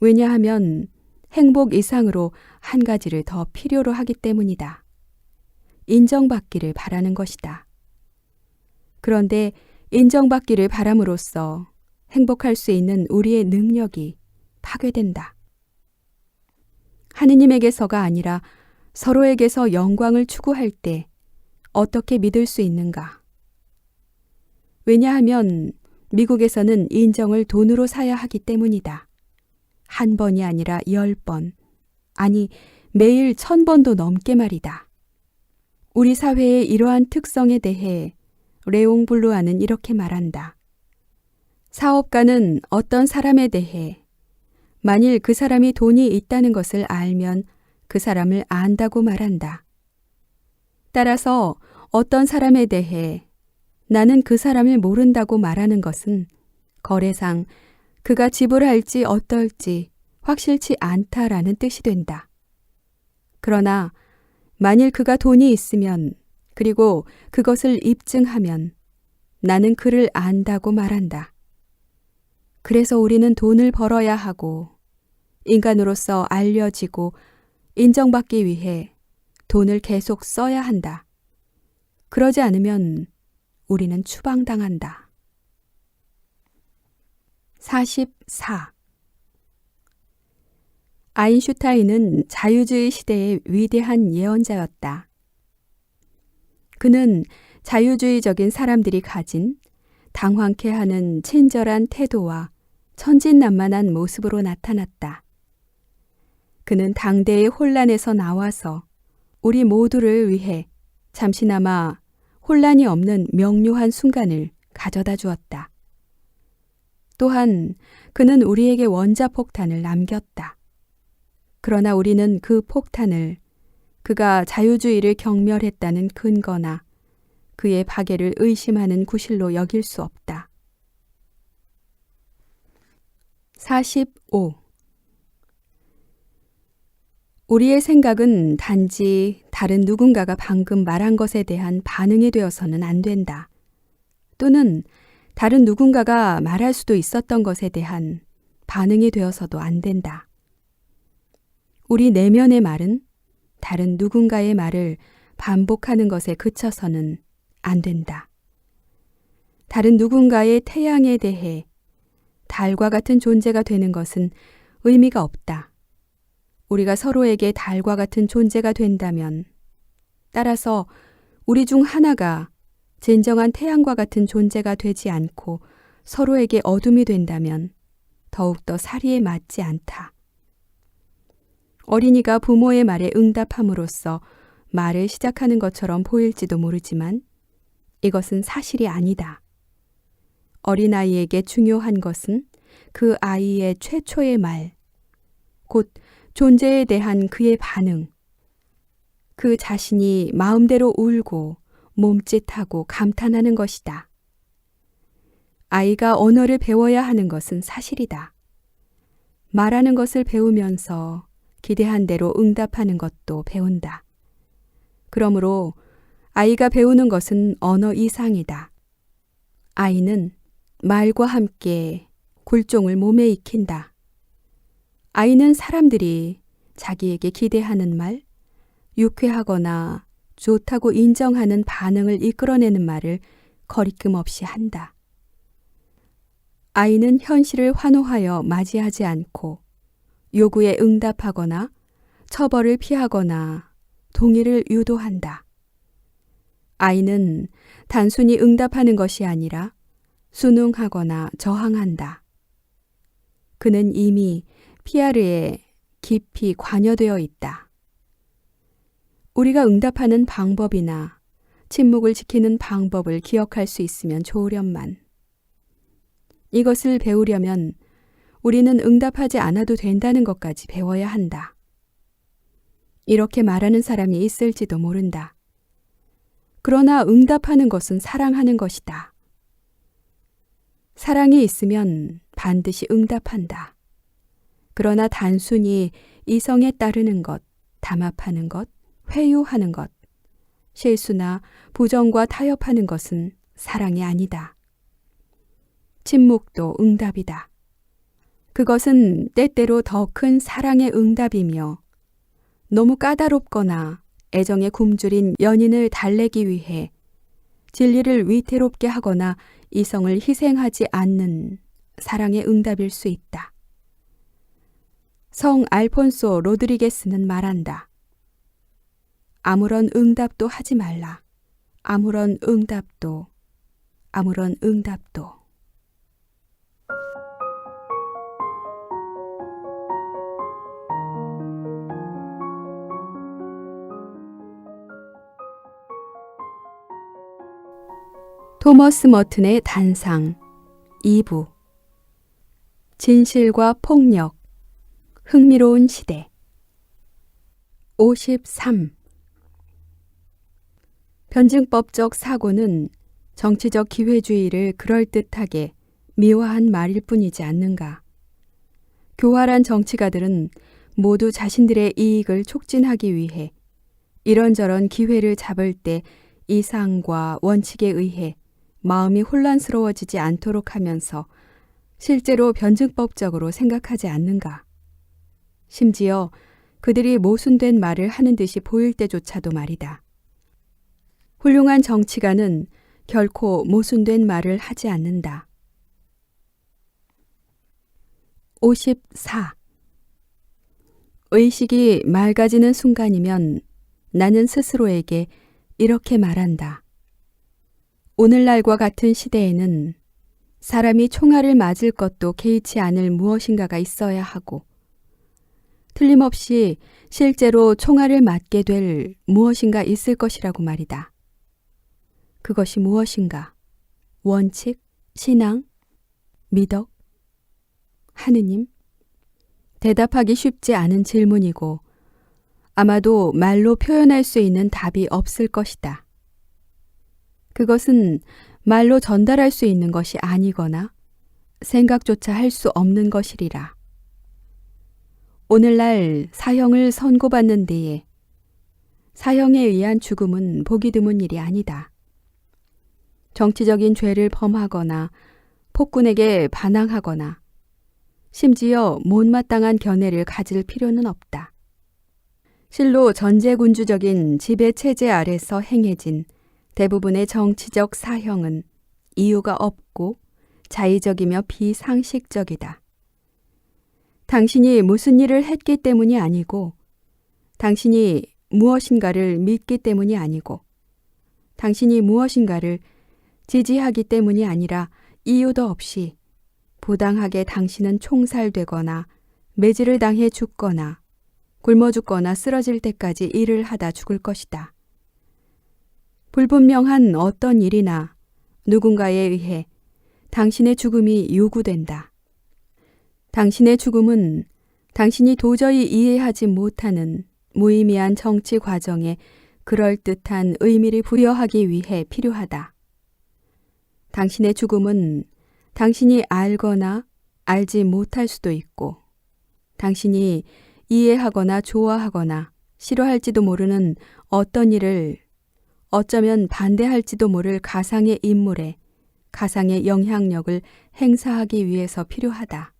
왜냐하면 행복 이상으로 한 가지를 더 필요로 하기 때문이다. 인정받기를 바라는 것이다. 그런데 인정받기를 바람으로써 행복할 수 있는 우리의 능력이 파괴된다. 하느님에게서가 아니라 서로에게서 영광을 추구할 때 어떻게 믿을 수 있는가? 왜냐하면 미국에서는 인정을 돈으로 사야 하기 때문이다. 한 번이 아니라 10번, 아니 매일 1000번도 넘게 말이다. 우리 사회의 이러한 특성에 대해 레옹 블루아는 이렇게 말한다. 사업가는 어떤 사람에 대해 만일 그 사람이 돈이 있다는 것을 알면 그 사람을 안다고 말한다. 따라서 어떤 사람에 대해 나는 그 사람을 모른다고 말하는 것은 거래상 그가 지불할지 어떨지 확실치 않다라는 뜻이 된다. 그러나 만일 그가 돈이 있으면 그리고 그것을 입증하면 나는 그를 안다고 말한다. 그래서 우리는 돈을 벌어야 하고 인간으로서 알려지고 인정받기 위해 돈을 계속 써야 한다. 그러지 않으면 우리는 추방당한다. 44. 아인슈타인은 자유주의 시대의 위대한 예언자였다. 그는 자유주의적인 사람들이 가진 당황케 하는 친절한 태도와 천진난만한 모습으로 나타났다. 그는 당대의 혼란에서 나와서 우리 모두를 위해 잠시나마 혼란이 없는 명료한 순간을 가져다 주었다. 또한 그는 우리에게 원자폭탄을 남겼다. 그러나 우리는 그 폭탄을 그가 자유주의를 경멸했다는 근거나 그의 박애를 의심하는 구실로 여길 수 없다. 45. 우리의 생각은 단지 다른 누군가가 방금 말한 것에 대한 반응이 되어서는 안 된다. 또는 다른 누군가가 말할 수도 있었던 것에 대한 반응이 되어서도 안 된다. 우리 내면의 말은 다른 누군가의 말을 반복하는 것에 그쳐서는 안 된다. 다른 누군가의 태양에 대해 달과 같은 존재가 되는 것은 의미가 없다. 우리가 서로에게 달과 같은 존재가 된다면, 따라서 우리 중 하나가 진정한 태양과 같은 존재가 되지 않고 서로에게 어둠이 된다면 더욱더 사리에 맞지 않다. 어린이가 부모의 말에 응답함으로써 말을 시작하는 것처럼 보일지도 모르지만 이것은 사실이 아니다. 어린아이에게 중요한 것은 그 아이의 최초의 말, 곧 존재에 대한 그의 반응, 그 자신이 마음대로 울고 몸짓하고 감탄하는 것이다. 아이가 언어를 배워야 하는 것은 사실이다. 말하는 것을 배우면서 기대한 대로 응답하는 것도 배운다. 그러므로 아이가 배우는 것은 언어 이상이다. 아이는 말과 함께 굴종을 몸에 익힌다. 아이는 사람들이 자기에게 기대하는 말, 유쾌하거나 좋다고 인정하는 반응을 이끌어내는 말을 거리낌 없이 한다. 아이는 현실을 환호하여 맞이하지 않고 요구에 응답하거나 처벌을 피하거나 동의를 유도한다. 아이는 단순히 응답하는 것이 아니라 순응하거나 저항한다. 그는 이미 피아르에 깊이 관여되어 있다. 우리가 응답하는 방법이나 침묵을 지키는 방법을 기억할 수 있으면 좋으련만. 이것을 배우려면 우리는 응답하지 않아도 된다는 것까지 배워야 한다. 이렇게 말하는 사람이 있을지도 모른다. 그러나 응답하는 것은 사랑하는 것이다. 사랑이 있으면 반드시 응답한다. 그러나 단순히 이성에 따르는 것, 담합하는 것, 회유하는 것, 실수나 부정과 타협하는 것은 사랑이 아니다. 침묵도 응답이다. 그것은 때때로 더 큰 사랑의 응답이며 너무 까다롭거나 애정에 굶주린 연인을 달래기 위해 진리를 위태롭게 하거나 이성을 희생하지 않는 사랑의 응답일 수 있다. 성 알폰소 로드리게스는 말한다. 아무런 응답도 하지 말라. 아무런 응답도. 토머스 머튼의 단상 2부 진실과 폭력 흥미로운 시대 53 변증법적 사고는 정치적 기회주의를 그럴듯하게 미화한 말일 뿐이지 않는가. 교활한 정치가들은 모두 자신들의 이익을 촉진하기 위해 이런저런 기회를 잡을 때 이상과 원칙에 의해 마음이 혼란스러워지지 않도록 하면서 실제로 변증법적으로 생각하지 않는가. 심지어 그들이 모순된 말을 하는 듯이 보일 때조차도 말이다. 훌륭한 정치가는 결코 모순된 말을 하지 않는다. 54. 의식이 맑아지는 순간이면 나는 스스로에게 이렇게 말한다. 오늘날과 같은 시대에는 사람이 총알을 맞을 것도 개의치 않을 무엇인가가 있어야 하고 틀림없이 실제로 총알을 맞게 될 무엇인가 있을 것이라고 말이다. 그것이 무엇인가? 원칙? 신앙? 미덕? 하느님? 대답하기 쉽지 않은 질문이고 아마도 말로 표현할 수 있는 답이 없을 것이다. 그것은 말로 전달할 수 있는 것이 아니거나 생각조차 할 수 없는 것이리라. 오늘날 사형을 선고받는 데에 사형에 의한 죽음은 보기 드문 일이 아니다. 정치적인 죄를 범하거나 폭군에게 반항하거나 심지어 못마땅한 견해를 가질 필요는 없다. 실로 전제군주적인 지배체제 아래서 행해진 대부분의 정치적 사형은 이유가 없고 자의적이며 비상식적이다. 당신이 무슨 일을 했기 때문이 아니고 당신이 무엇인가를 믿기 때문이 아니고 당신이 무엇인가를 지지하기 때문이 아니라 이유도 없이 부당하게 당신은 총살되거나 매질을 당해 죽거나 굶어 죽거나 쓰러질 때까지 일을 하다 죽을 것이다. 불분명한 어떤 일이나 누군가에 의해 당신의 죽음이 요구된다. 당신의 죽음은 당신이 도저히 이해하지 못하는 무의미한 정치 과정에 그럴듯한 의미를 부여하기 위해 필요하다. 당신의 죽음은 당신이 알거나 알지 못할 수도 있고 당신이 이해하거나 좋아하거나 싫어할지도 모르는 어떤 일을 어쩌면 반대할지도 모를 가상의 인물에 가상의 영향력을 행사하기 위해서 필요하다.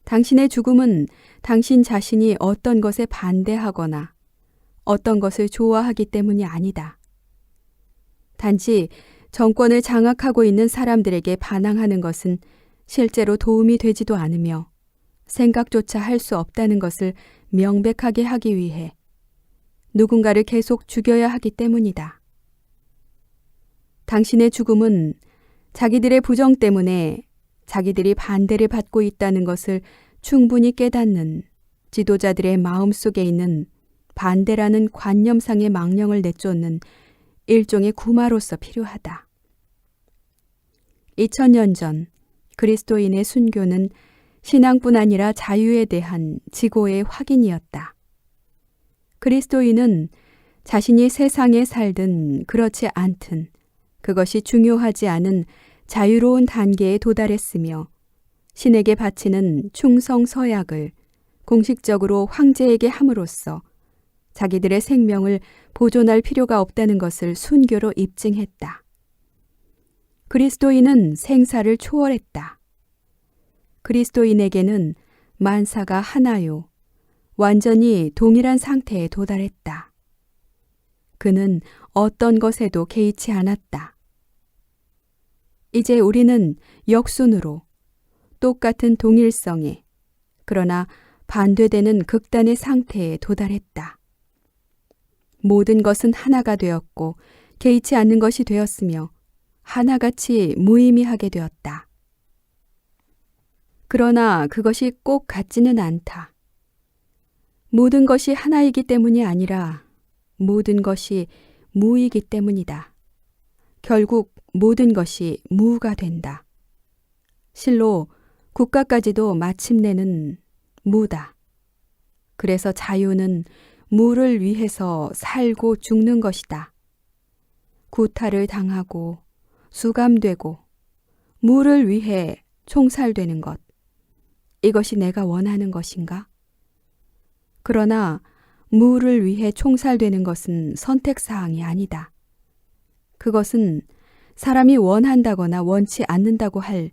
당신의 죽음은 당신 자신이 어떤 것에 반대하거나 어떤 것을 좋아하기 때문이 아니다. 단지 정권을 장악하고 있는 사람들에게 반항하는 것은 실제로 도움이 되지도 않으며 생각조차 할 수 없다는 것을 명백하게 하기 위해 누군가를 계속 죽여야 하기 때문이다. 당신의 죽음은 자기들의 부정 때문에 자기들이 반대를 받고 있다는 것을 충분히 깨닫는 지도자들의 마음속에 있는 반대라는 관념상의 망령을 내쫓는 일종의 구마로서 필요하다. 2000년 전 그리스도인의 순교는 신앙뿐 아니라 자유에 대한 지고의 확인이었다. 그리스도인은 자신이 세상에 살든 그렇지 않든 그것이 중요하지 않은 자유로운 단계에 도달했으며 신에게 바치는 충성 서약을 공식적으로 황제에게 함으로써 자기들의 생명을 보존할 필요가 없다는 것을 순교로 입증했다. 그리스도인은 생사를 초월했다. 그리스도인에게는 만사가 하나요. 완전히 동일한 상태에 도달했다. 그는 어떤 것에도 개의치 않았다. 이제 우리는 역순으로 똑같은 동일성에 그러나 반대되는 극단의 상태에 도달했다. 모든 것은 하나가 되었고 개의치 않는 것이 되었으며 하나같이 무의미하게 되었다. 그러나 그것이 꼭 같지는 않다. 모든 것이 하나이기 때문이 아니라 모든 것이 무이기 때문이다. 결국 모든 것이 무가 된다. 실로 국가까지도 마침내는 무다. 그래서 자유는 무를 위해서 살고 죽는 것이다. 구타를 당하고 수감되고 무를 위해 총살되는 것. 이것이 내가 원하는 것인가? 그러나 무를 위해 총살되는 것은 선택사항이 아니다. 그것은 사람이 원한다거나 원치 않는다고 할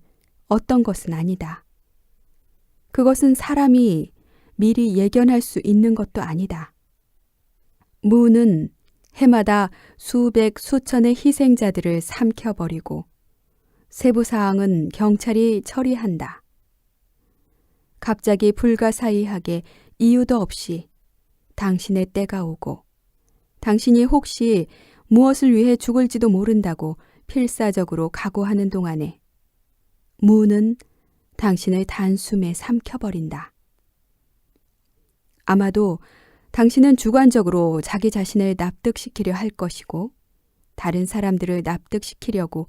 어떤 것은 아니다. 그것은 사람이 미리 예견할 수 있는 것도 아니다. 무는 해마다 수백 수천의 희생자들을 삼켜버리고 세부사항은 경찰이 처리한다. 갑자기 불가사의하게 이유도 없이 당신의 때가 오고 당신이 혹시 무엇을 위해 죽을지도 모른다고 필사적으로 각오하는 동안에 무는 당신을 단숨에 삼켜버린다. 아마도 당신은 주관적으로 자기 자신을 납득시키려 할 것이고 다른 사람들을 납득시키려고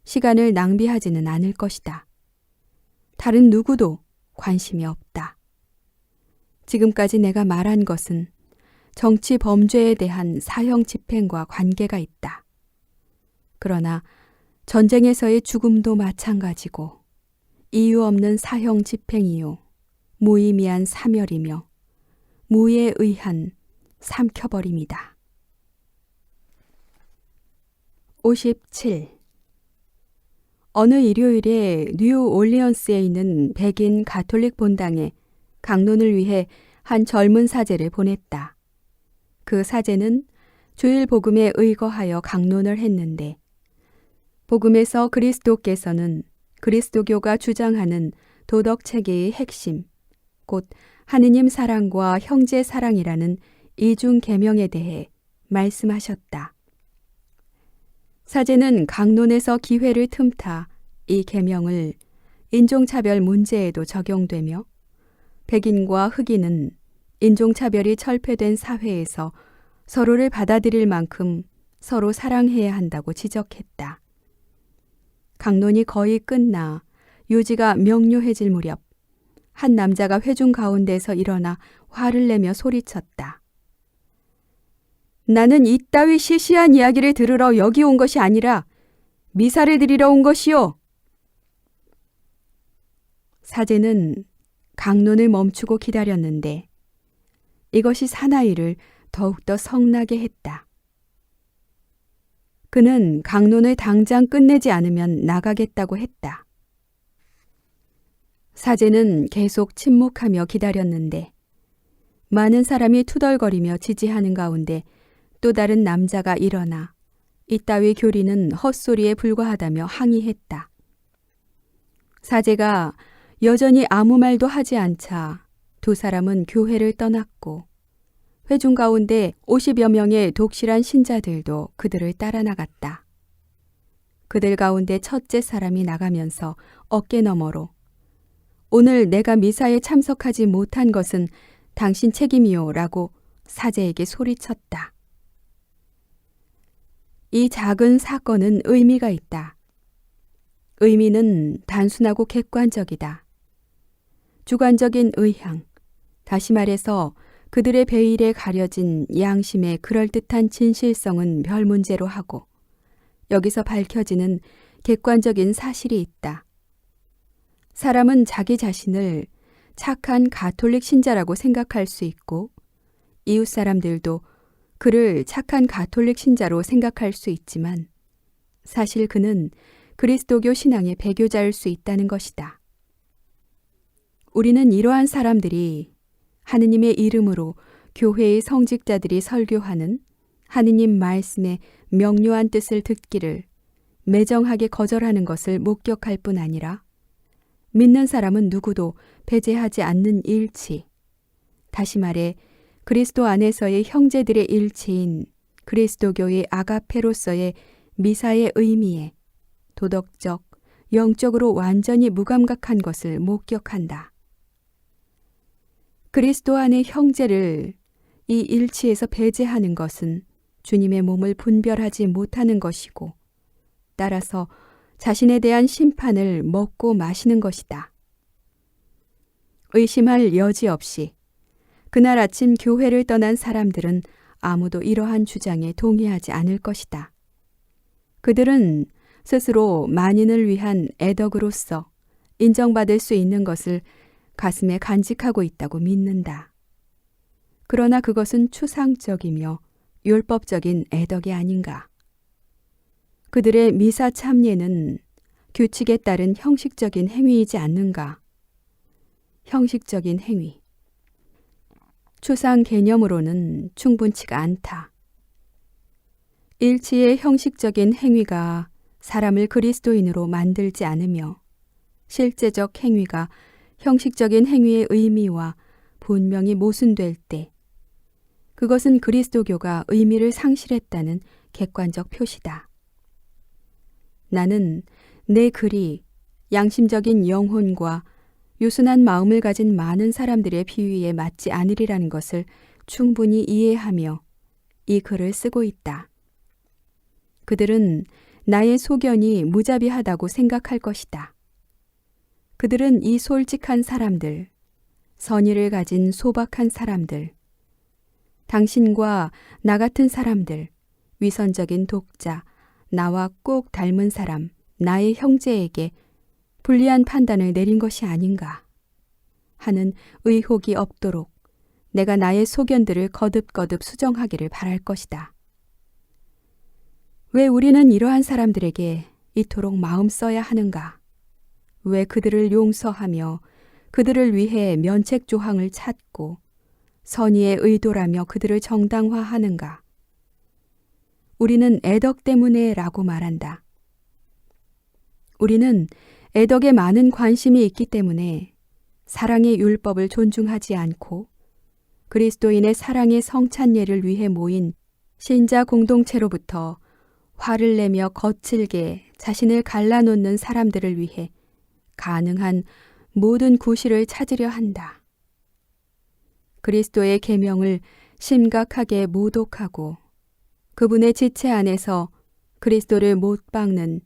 시간을 낭비하지는 않을 것이다. 다른 누구도 관심이 없다. 지금까지 내가 말한 것은 정치 범죄에 대한 사형 집행과 관계가 있다. 그러나 전쟁에서의 죽음도 마찬가지고 이유 없는 사형 집행이요 무의미한 사멸이며 무에 의한 삼켜버림이다. 57. 어느 일요일에 뉴 올리언스에 있는 백인 가톨릭 본당에 강론을 위해 한 젊은 사제를 보냈다. 그 사제는 주일 복음에 의거하여 강론을 했는데 복음에서 그리스도께서는 그리스도교가 주장하는 도덕체계의 핵심, 곧 하느님 사랑과 형제 사랑이라는 이중 계명에 대해 말씀하셨다. 사제는 강론에서 기회를 틈타 이 계명을 인종차별 문제에도 적용되며 백인과 흑인은 인종차별이 철폐된 사회에서 서로를 받아들일 만큼 서로 사랑해야 한다고 지적했다. 강론이 거의 끝나 요지가 명료해질 무렵 한 남자가 회중 가운데서 일어나 화를 내며 소리쳤다. 나는 이따위 시시한 이야기를 들으러 여기 온 것이 아니라 미사를 드리러 온 것이요. 사제는 강론을 멈추고 기다렸는데 이것이 사나이를 더욱더 성나게 했다. 그는 강론을 당장 끝내지 않으면 나가겠다고 했다. 사제는 계속 침묵하며 기다렸는데 많은 사람이 투덜거리며 지지하는 가운데 또 다른 남자가 일어나 이따위 교리는 헛소리에 불과하다며 항의했다. 사제가 여전히 아무 말도 하지 않자 두 사람은 교회를 떠났고 회중 가운데 50여 명의 독실한 신자들도 그들을 따라 나갔다. 그들 가운데 첫째 사람이 나가면서 어깨 너머로 오늘 내가 미사에 참석하지 못한 것은 당신 책임이요 라고 사제에게 소리쳤다. 이 작은 사건은 의미가 있다. 의미는 단순하고 객관적이다. 주관적인 의향, 다시 말해서 그들의 베일에 가려진 양심의 그럴듯한 진실성은 별 문제로 하고 여기서 밝혀지는 객관적인 사실이 있다. 사람은 자기 자신을 착한 가톨릭 신자라고 생각할 수 있고 이웃 사람들도 그를 착한 가톨릭 신자로 생각할 수 있지만 사실 그는 그리스도교 신앙의 배교자일 수 있다는 것이다. 우리는 이러한 사람들이 하느님의 이름으로 교회의 성직자들이 설교하는 하느님 말씀의 명료한 뜻을 듣기를 매정하게 거절하는 것을 목격할 뿐 아니라 믿는 사람은 누구도 배제하지 않는 일치, 다시 말해 그리스도 안에서의 형제들의 일치인 그리스도교의 아가페로서의 미사의 의미에 도덕적, 영적으로 완전히 무감각한 것을 목격한다. 그리스도 안의 형제를 이 일치에서 배제하는 것은 주님의 몸을 분별하지 못하는 것이고 따라서 자신에 대한 심판을 먹고 마시는 것이다. 의심할 여지 없이 그날 아침 교회를 떠난 사람들은 아무도 이러한 주장에 동의하지 않을 것이다. 그들은 스스로 만인을 위한 애덕으로서 인정받을 수 있는 것을 가슴에 간직하고 있다고 믿는다. 그러나 그것은 추상적이며 율법적인 애덕이 아닌가. 그들의 미사 참례는 규칙에 따른 형식적인 행위이지 않는가. 형식적인 행위. 추상 개념으로는 충분치가 않다. 일치의 형식적인 행위가 사람을 그리스도인으로 만들지 않으며 실제적 행위가 형식적인 행위의 의미와 분명히 모순될 때 그것은 그리스도교가 의미를 상실했다는 객관적 표시다. 나는 내 글이 양심적인 영혼과 유순한 마음을 가진 많은 사람들의 비위에 맞지 않으리라는 것을 충분히 이해하며 이 글을 쓰고 있다. 그들은 나의 소견이 무자비하다고 생각할 것이다. 그들은 이 솔직한 사람들, 선의를 가진 소박한 사람들, 당신과 나 같은 사람들, 위선적인 독자, 나와 꼭 닮은 사람, 나의 형제에게 불리한 판단을 내린 것이 아닌가 하는 의혹이 없도록 내가 나의 소견들을 거듭거듭 수정하기를 바랄 것이다. 왜 우리는 이러한 사람들에게 이토록 마음 써야 하는가? 왜 그들을 용서하며 그들을 위해 면책 조항을 찾고 선의의 의도라며 그들을 정당화하는가? 우리는 애덕 때문에 라고 말한다. 우리는 애덕에 많은 관심이 있기 때문에 사랑의 율법을 존중하지 않고 그리스도인의 사랑의 성찬례를 위해 모인 신자 공동체로부터 화를 내며 거칠게 자신을 갈라놓는 사람들을 위해 가능한 모든 구실을 찾으려 한다. 그리스도의 계명을 심각하게 모독하고 그분의 지체 안에서 그리스도를 못 박는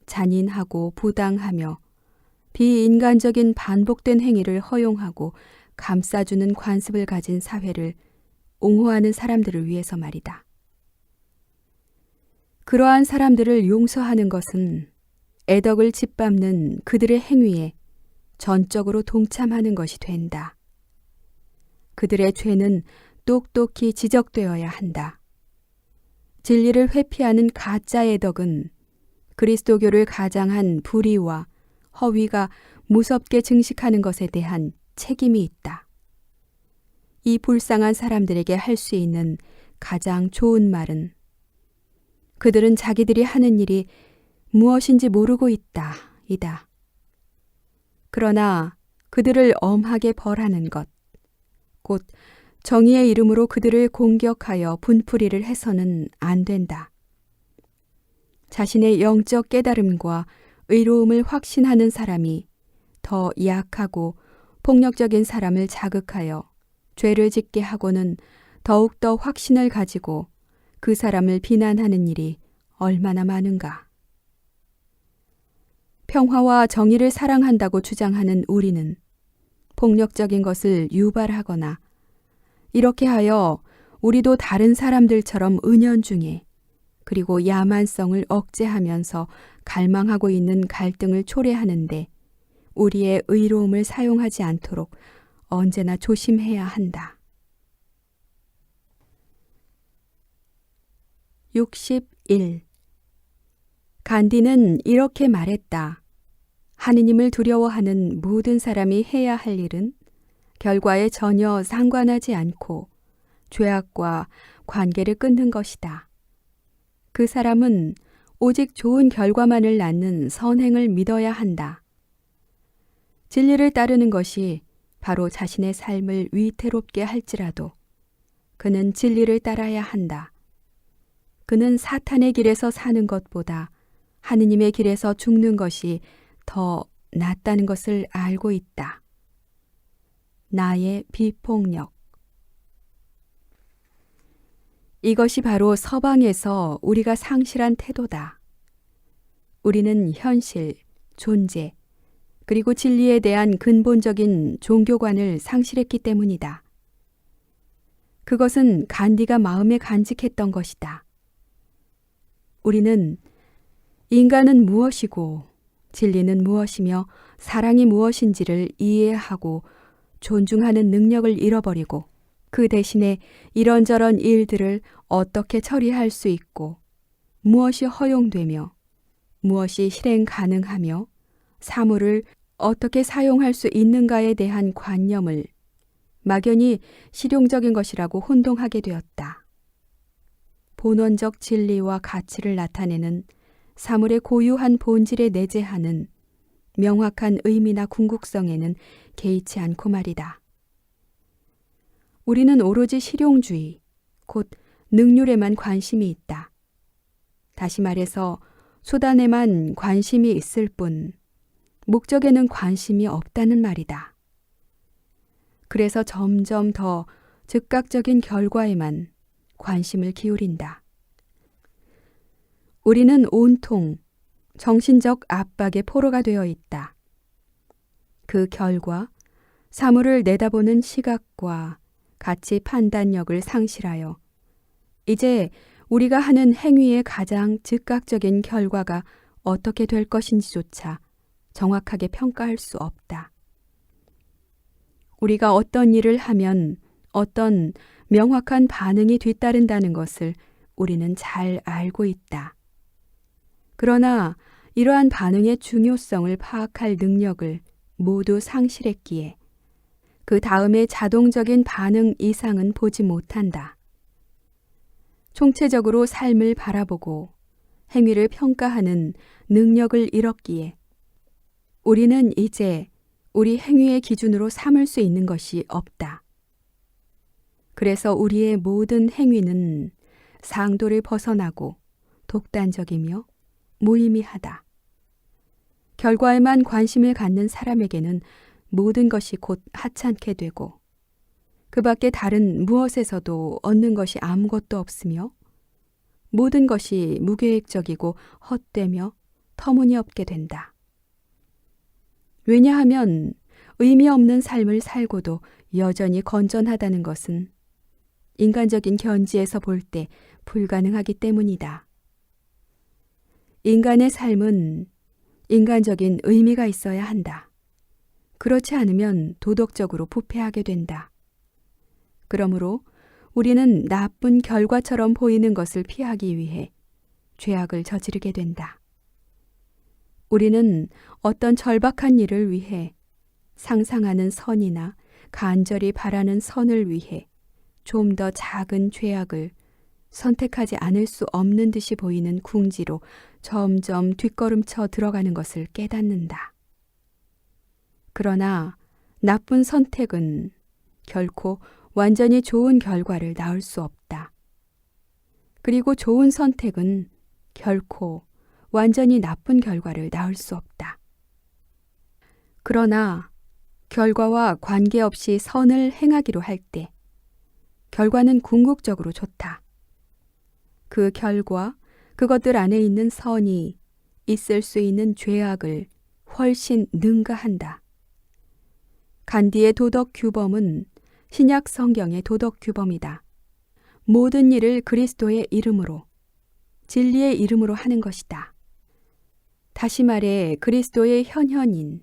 잔인하고 부당하며 비인간적인 반복된 행위를 허용하고 감싸주는 관습을 가진 사회를 옹호하는 사람들을 위해서 말이다. 그러한 사람들을 용서하는 것은 애덕을 짓밟는 그들의 행위에 전적으로 동참하는 것이 된다. 그들의 죄는 똑똑히 지적되어야 한다. 진리를 회피하는 가짜 애덕은 그리스도교를 가장한 불의와 허위가 무섭게 증식하는 것에 대한 책임이 있다. 이 불쌍한 사람들에게 할 수 있는 가장 좋은 말은 그들은 자기들이 하는 일이 무엇인지 모르고 있다, 이다. 그러나 그들을 엄하게 벌하는 것, 곧 정의의 이름으로 그들을 공격하여 분풀이를 해서는 안 된다. 자신의 영적 깨달음과 의로움을 확신하는 사람이 더 약하고 폭력적인 사람을 자극하여 죄를 짓게 하고는 더욱더 확신을 가지고 그 사람을 비난하는 일이 얼마나 많은가. 평화와 정의를 사랑한다고 주장하는 우리는 폭력적인 것을 유발하거나 이렇게 하여 우리도 다른 사람들처럼 은연중에 그리고 야만성을 억제하면서 갈망하고 있는 갈등을 초래하는데 우리의 의로움을 사용하지 않도록 언제나 조심해야 한다. 61. 간디는 이렇게 말했다. 하느님을 두려워하는 모든 사람이 해야 할 일은 결과에 전혀 상관하지 않고 죄악과 관계를 끊는 것이다. 그 사람은 오직 좋은 결과만을 낳는 선행을 믿어야 한다. 진리를 따르는 것이 바로 자신의 삶을 위태롭게 할지라도 그는 진리를 따라야 한다. 그는 사탄의 길에서 사는 것보다 하느님의 길에서 죽는 것이 더 낫다는 것을 알고 있다. 나의 비폭력. 이것이 바로 서방에서 우리가 상실한 태도다. 우리는 현실, 존재, 그리고 진리에 대한 근본적인 종교관을 상실했기 때문이다. 그것은 간디가 마음에 간직했던 것이다. 우리는 인간은 무엇이고 진리는 무엇이며 사랑이 무엇인지를 이해하고 존중하는 능력을 잃어버리고 그 대신에 이런저런 일들을 어떻게 처리할 수 있고 무엇이 허용되며 무엇이 실행 가능하며 사물을 어떻게 사용할 수 있는가에 대한 관념을 막연히 실용적인 것이라고 혼동하게 되었다. 본원적 진리와 가치를 나타내는 사물의 고유한 본질에 내재하는 명확한 의미나 궁극성에는 개의치 않고 말이다. 우리는 오로지 실용주의, 곧 능률에만 관심이 있다. 다시 말해서 수단에만 관심이 있을 뿐 목적에는 관심이 없다는 말이다. 그래서 점점 더 즉각적인 결과에만 관심을 기울인다. 우리는 온통 정신적 압박의 포로가 되어 있다. 그 결과 사물을 내다보는 시각과 가치 판단력을 상실하여 이제 우리가 하는 행위의 가장 즉각적인 결과가 어떻게 될 것인지조차 정확하게 평가할 수 없다. 우리가 어떤 일을 하면 어떤 명확한 반응이 뒤따른다는 것을 우리는 잘 알고 있다. 그러나 이러한 반응의 중요성을 파악할 능력을 모두 상실했기에 그 다음에 자동적인 반응 이상은 보지 못한다. 총체적으로 삶을 바라보고 행위를 평가하는 능력을 잃었기에 우리는 이제 우리 행위의 기준으로 삼을 수 있는 것이 없다. 그래서 우리의 모든 행위는 상도를 벗어나고 독단적이며 무의미하다. 결과에만 관심을 갖는 사람에게는 모든 것이 곧 하찮게 되고 그 밖에 다른 무엇에서도 얻는 것이 아무것도 없으며 모든 것이 무계획적이고 헛되며 터무니없게 된다. 왜냐하면 의미 없는 삶을 살고도 여전히 건전하다는 것은 인간적인 견지에서 볼 때 불가능하기 때문이다. 인간의 삶은 인간적인 의미가 있어야 한다. 그렇지 않으면 도덕적으로 부패하게 된다. 그러므로 우리는 나쁜 결과처럼 보이는 것을 피하기 위해 죄악을 저지르게 된다. 우리는 어떤 절박한 일을 위해 상상하는 선이나 간절히 바라는 선을 위해 좀 더 작은 죄악을 선택하지 않을 수 없는 듯이 보이는 궁지로 점점 뒷걸음쳐 들어가는 것을 깨닫는다. 그러나 나쁜 선택은 결코 완전히 좋은 결과를 낳을 수 없다. 그리고 좋은 선택은 결코 완전히 나쁜 결과를 낳을 수 없다. 그러나 결과와 관계없이 선을 행하기로 할 때 결과는 궁극적으로 좋다. 그 결과, 그것들 안에 있는 선이 있을 수 있는 죄악을 훨씬 능가한다. 간디의 도덕 규범은 신약 성경의 도덕 규범이다. 모든 일을 그리스도의 이름으로, 진리의 이름으로 하는 것이다. 다시 말해 그리스도의 현현인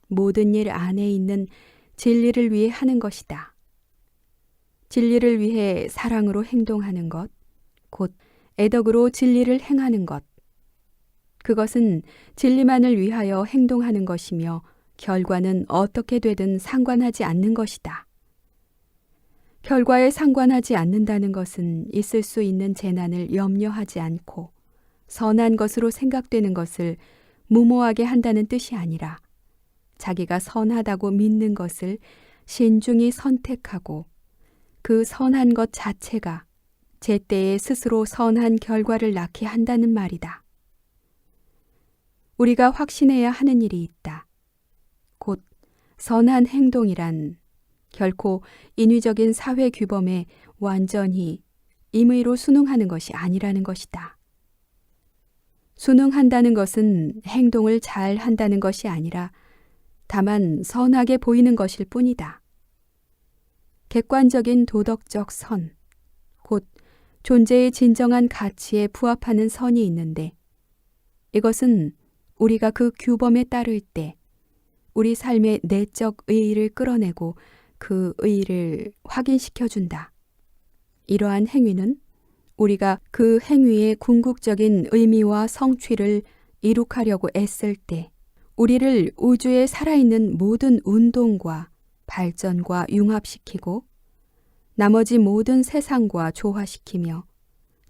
모든 일 안에 있는 진리를 위해 하는 것이다. 진리를 위해 사랑으로 행동하는 것, 곧 애덕으로 진리를 행하는 것. 그것은 진리만을 위하여 행동하는 것이며 결과는 어떻게 되든 상관하지 않는 것이다. 결과에 상관하지 않는다는 것은 있을 수 있는 재난을 염려하지 않고 선한 것으로 생각되는 것을 무모하게 한다는 뜻이 아니라 자기가 선하다고 믿는 것을 신중히 선택하고 그 선한 것 자체가 제때에 스스로 선한 결과를 낳게 한다는 말이다. 우리가 확신해야 하는 일이 있다. 곧 선한 행동이란 결코 인위적인 사회 규범에 완전히 임의로 순응하는 것이 아니라는 것이다. 순응한다는 것은 행동을 잘 한다는 것이 아니라 다만 선하게 보이는 것일 뿐이다. 객관적인 도덕적 선, 곧 존재의 진정한 가치에 부합하는 선이 있는데 이것은 우리가 그 규범에 따를 때 우리 삶의 내적 의의를 끌어내고 그 의의를 확인시켜준다. 이러한 행위는 우리가 그 행위의 궁극적인 의미와 성취를 이룩하려고 애쓸 때 우리를 우주에 살아있는 모든 운동과 발전과 융합시키고 나머지 모든 세상과 조화시키며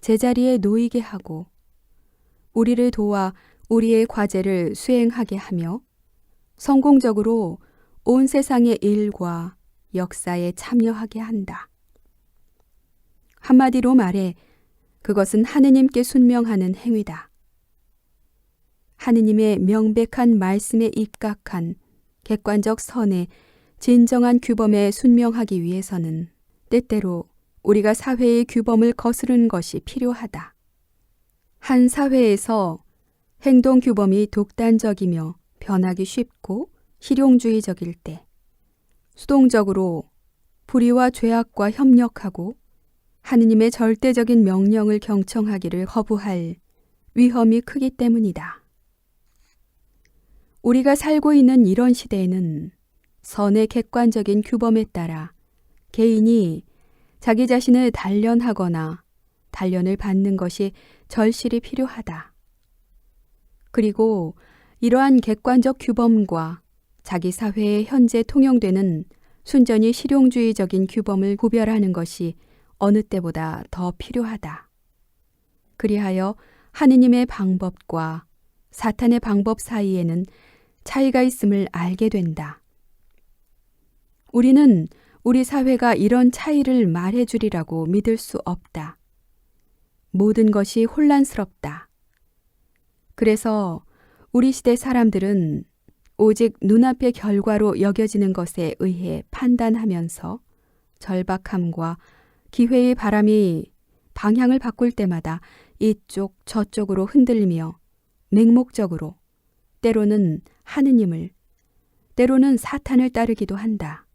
제자리에 놓이게 하고 우리를 도와 우리의 과제를 수행하게 하며 성공적으로 온 세상의 일과 역사에 참여하게 한다. 한마디로 말해 그것은 하느님께 순명하는 행위다. 하느님의 명백한 말씀에 입각한 객관적 선의 진정한 규범에 순명하기 위해서는 때때로 우리가 사회의 규범을 거스르는 것이 필요하다. 한 사회에서 행동 규범이 독단적이며 변하기 쉽고 실용주의적일 때 수동적으로 불의와 죄악과 협력하고 하느님의 절대적인 명령을 경청하기를 거부할 위험이 크기 때문이다. 우리가 살고 있는 이런 시대에는 선의 객관적인 규범에 따라 개인이 자기 자신을 단련하거나 단련을 받는 것이 절실히 필요하다. 그리고 이러한 객관적 규범과 자기 사회에 현재 통용되는 순전히 실용주의적인 규범을 구별하는 것이 어느 때보다 더 필요하다. 그리하여 하느님의 방법과 사탄의 방법 사이에는 차이가 있음을 알게 된다. 우리는 우리 사회가 이런 차이를 말해주리라고 믿을 수 없다. 모든 것이 혼란스럽다. 그래서 우리 시대 사람들은 오직 눈앞의 결과로 여겨지는 것에 의해 판단하면서 절박함과 기회의 바람이 방향을 바꿀 때마다 이쪽 저쪽으로 흔들리며 맹목적으로 때로는 하느님을, 때로는 사탄을 따르기도 한다.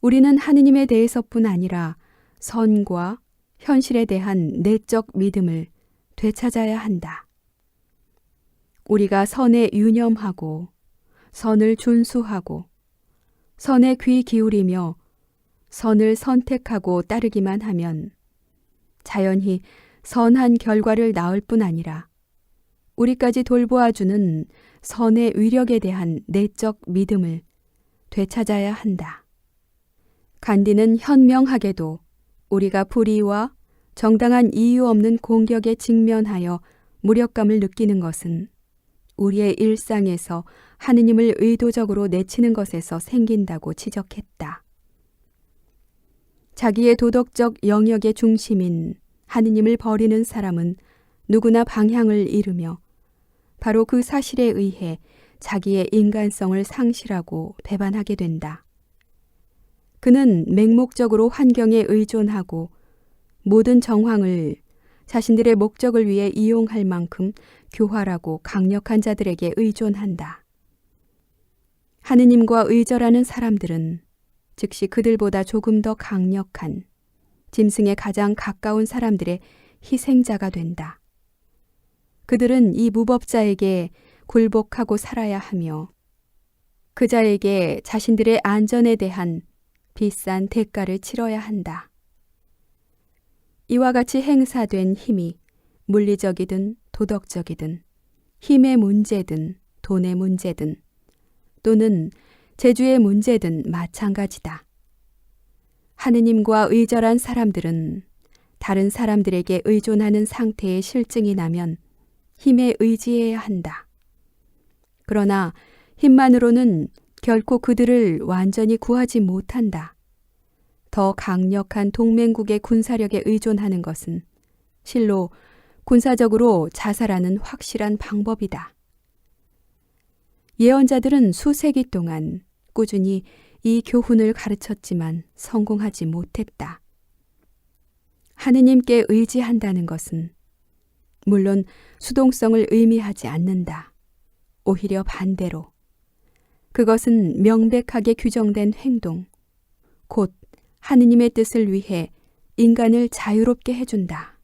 우리는 하느님에 대해서뿐 아니라 선과 현실에 대한 내적 믿음을 되찾아야 한다. 우리가 선에 유념하고 선을 준수하고 선에 귀 기울이며 선을 선택하고 따르기만 하면 자연히 선한 결과를 낳을 뿐 아니라 우리까지 돌보아주는 선의 위력에 대한 내적 믿음을 되찾아야 한다. 간디는 현명하게도 우리가 불의와 정당한 이유 없는 공격에 직면하여 무력감을 느끼는 것은 우리의 일상에서 하느님을 의도적으로 내치는 것에서 생긴다고 지적했다. 자기의 도덕적 영역의 중심인 하느님을 버리는 사람은 누구나 방향을 잃으며 바로 그 사실에 의해 자기의 인간성을 상실하고 배반하게 된다. 그는 맹목적으로 환경에 의존하고 모든 정황을 자신들의 목적을 위해 이용할 만큼 교활하고 강력한 자들에게 의존한다. 하느님과 의절하는 사람들은 즉시 그들보다 조금 더 강력한 짐승에 가장 가까운 사람들의 희생자가 된다. 그들은 이 무법자에게 굴복하고 살아야 하며 그 자에게 자신들의 안전에 대한 비싼 대가를 치러야 한다. 이와 같이 행사된 힘이 물리적이든 도덕적이든 힘의 문제든 돈의 문제든 또는 재주의 문제든 마찬가지다. 하느님과 의절한 사람들은 다른 사람들에게 의존하는 상태의 실증이 나면 힘에 의지해야 한다. 그러나 힘만으로는 결코 그들을 완전히 구하지 못한다. 더 강력한 동맹국의 군사력에 의존하는 것은 실로 군사적으로 자살하는 확실한 방법이다. 예언자들은 수세기 동안 꾸준히 이 교훈을 가르쳤지만 성공하지 못했다. 하느님께 의지한다는 것은 물론 수동성을 의미하지 않는다. 오히려 반대로 그것은 명백하게 규정된 행동, 곧 하느님의 뜻을 위해 인간을 자유롭게 해준다.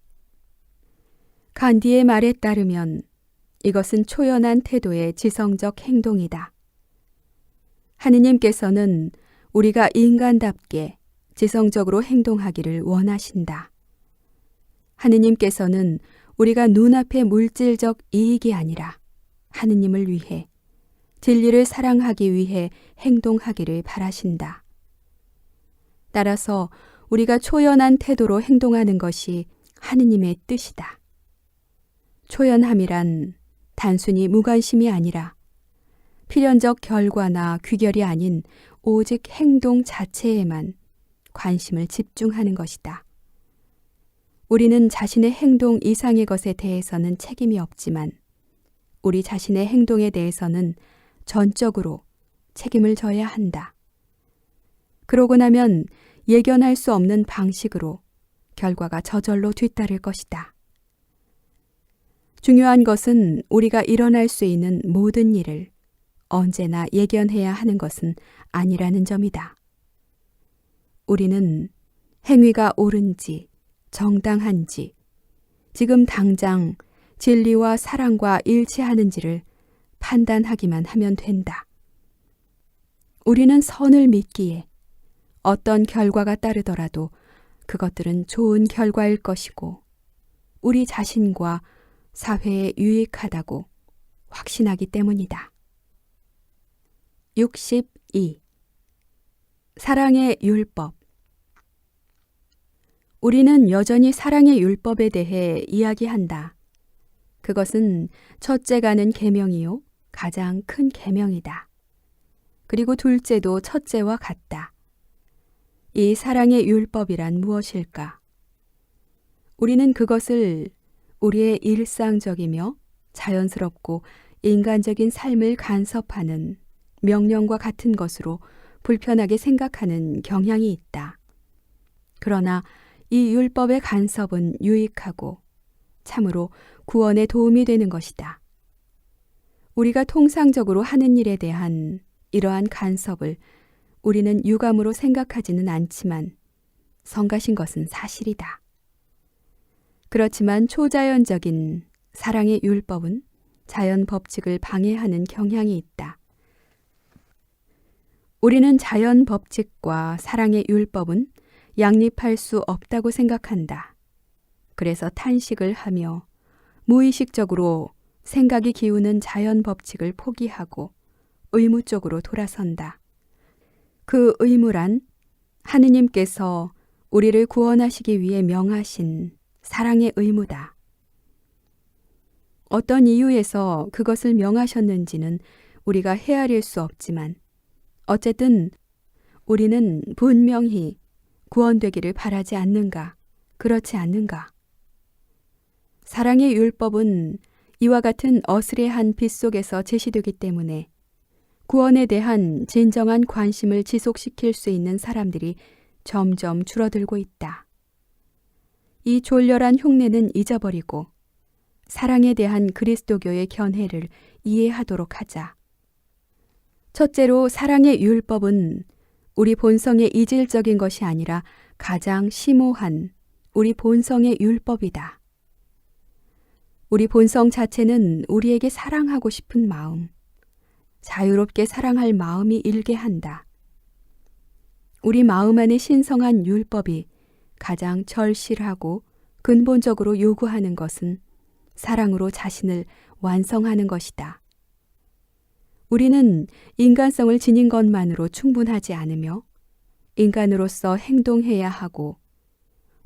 간디의 말에 따르면 이것은 초연한 태도의 지성적 행동이다. 하느님께서는 우리가 인간답게 지성적으로 행동하기를 원하신다. 하느님께서는 우리가 눈앞의 물질적 이익이 아니라 하느님을 위해 진리를 사랑하기 위해 행동하기를 바라신다. 따라서 우리가 초연한 태도로 행동하는 것이 하느님의 뜻이다. 초연함이란 단순히 무관심이 아니라 필연적 결과나 귀결이 아닌 오직 행동 자체에만 관심을 집중하는 것이다. 우리는 자신의 행동 이상의 것에 대해서는 책임이 없지만 우리 자신의 행동에 대해서는 전적으로 책임을 져야 한다. 그러고 나면 예견할 수 없는 방식으로 결과가 저절로 뒤따를 것이다. 중요한 것은 우리가 일어날 수 있는 모든 일을 언제나 예견해야 하는 것은 아니라는 점이다. 우리는 행위가 옳은지 정당한지 지금 당장 진리와 사랑과 일치하는지를 판단하기만 하면 된다. 우리는 선을 믿기에 어떤 결과가 따르더라도 그것들은 좋은 결과일 것이고 우리 자신과 사회에 유익하다고 확신하기 때문이다. 62. 사랑의 율법. 우리는 여전히 사랑의 율법에 대해 이야기한다. 그것은 첫째가는 계명이요 가장 큰 계명이다. 그리고 둘째도 첫째와 같다. 이 사랑의 율법이란 무엇일까? 우리는 그것을 우리의 일상적이며 자연스럽고 인간적인 삶을 간섭하는 명령과 같은 것으로 불편하게 생각하는 경향이 있다. 그러나 이 율법의 간섭은 유익하고 참으로 구원에 도움이 되는 것이다. 우리가 통상적으로 하는 일에 대한 이러한 간섭을 우리는 유감으로 생각하지는 않지만 성가신 것은 사실이다. 그렇지만 초자연적인 사랑의 율법은 자연 법칙을 방해하는 경향이 있다. 우리는 자연 법칙과 사랑의 율법은 양립할 수 없다고 생각한다. 그래서 탄식을 하며 무의식적으로 생각이 기우는 자연 법칙을 포기하고 의무 쪽으로 돌아선다. 그 의무란 하느님께서 우리를 구원하시기 위해 명하신 사랑의 의무다. 어떤 이유에서 그것을 명하셨는지는 우리가 헤아릴 수 없지만 어쨌든 우리는 분명히 구원되기를 바라지 않는가, 그렇지 않는가? 사랑의 율법은 이와 같은 어스레한 빛 속에서 제시되기 때문에 구원에 대한 진정한 관심을 지속시킬 수 있는 사람들이 점점 줄어들고 있다. 이 졸렬한 흉내는 잊어버리고 사랑에 대한 그리스도교의 견해를 이해하도록 하자. 첫째로 사랑의 율법은 우리 본성의 이질적인 것이 아니라 가장 심오한 우리 본성의 율법이다. 우리 본성 자체는 우리에게 사랑하고 싶은 마음, 자유롭게 사랑할 마음이 일게 한다. 우리 마음 안의 신성한 율법이 가장 절실하고 근본적으로 요구하는 것은 사랑으로 자신을 완성하는 것이다. 우리는 인간성을 지닌 것만으로 충분하지 않으며 인간으로서 행동해야 하고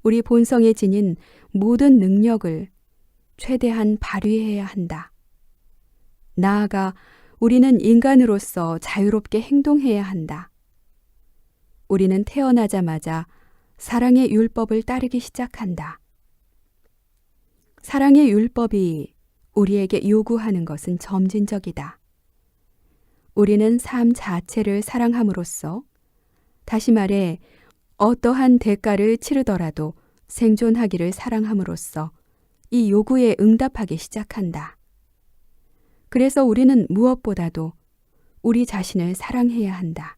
우리 본성에 지닌 모든 능력을 최대한 발휘해야 한다. 나아가 우리는 인간으로서 자유롭게 행동해야 한다. 우리는 태어나자마자 사랑의 율법을 따르기 시작한다. 사랑의 율법이 우리에게 요구하는 것은 점진적이다. 우리는 삶 자체를 사랑함으로써, 다시 말해 어떠한 대가를 치르더라도 생존하기를 사랑함으로써 이 요구에 응답하기 시작한다. 그래서 우리는 무엇보다도 우리 자신을 사랑해야 한다.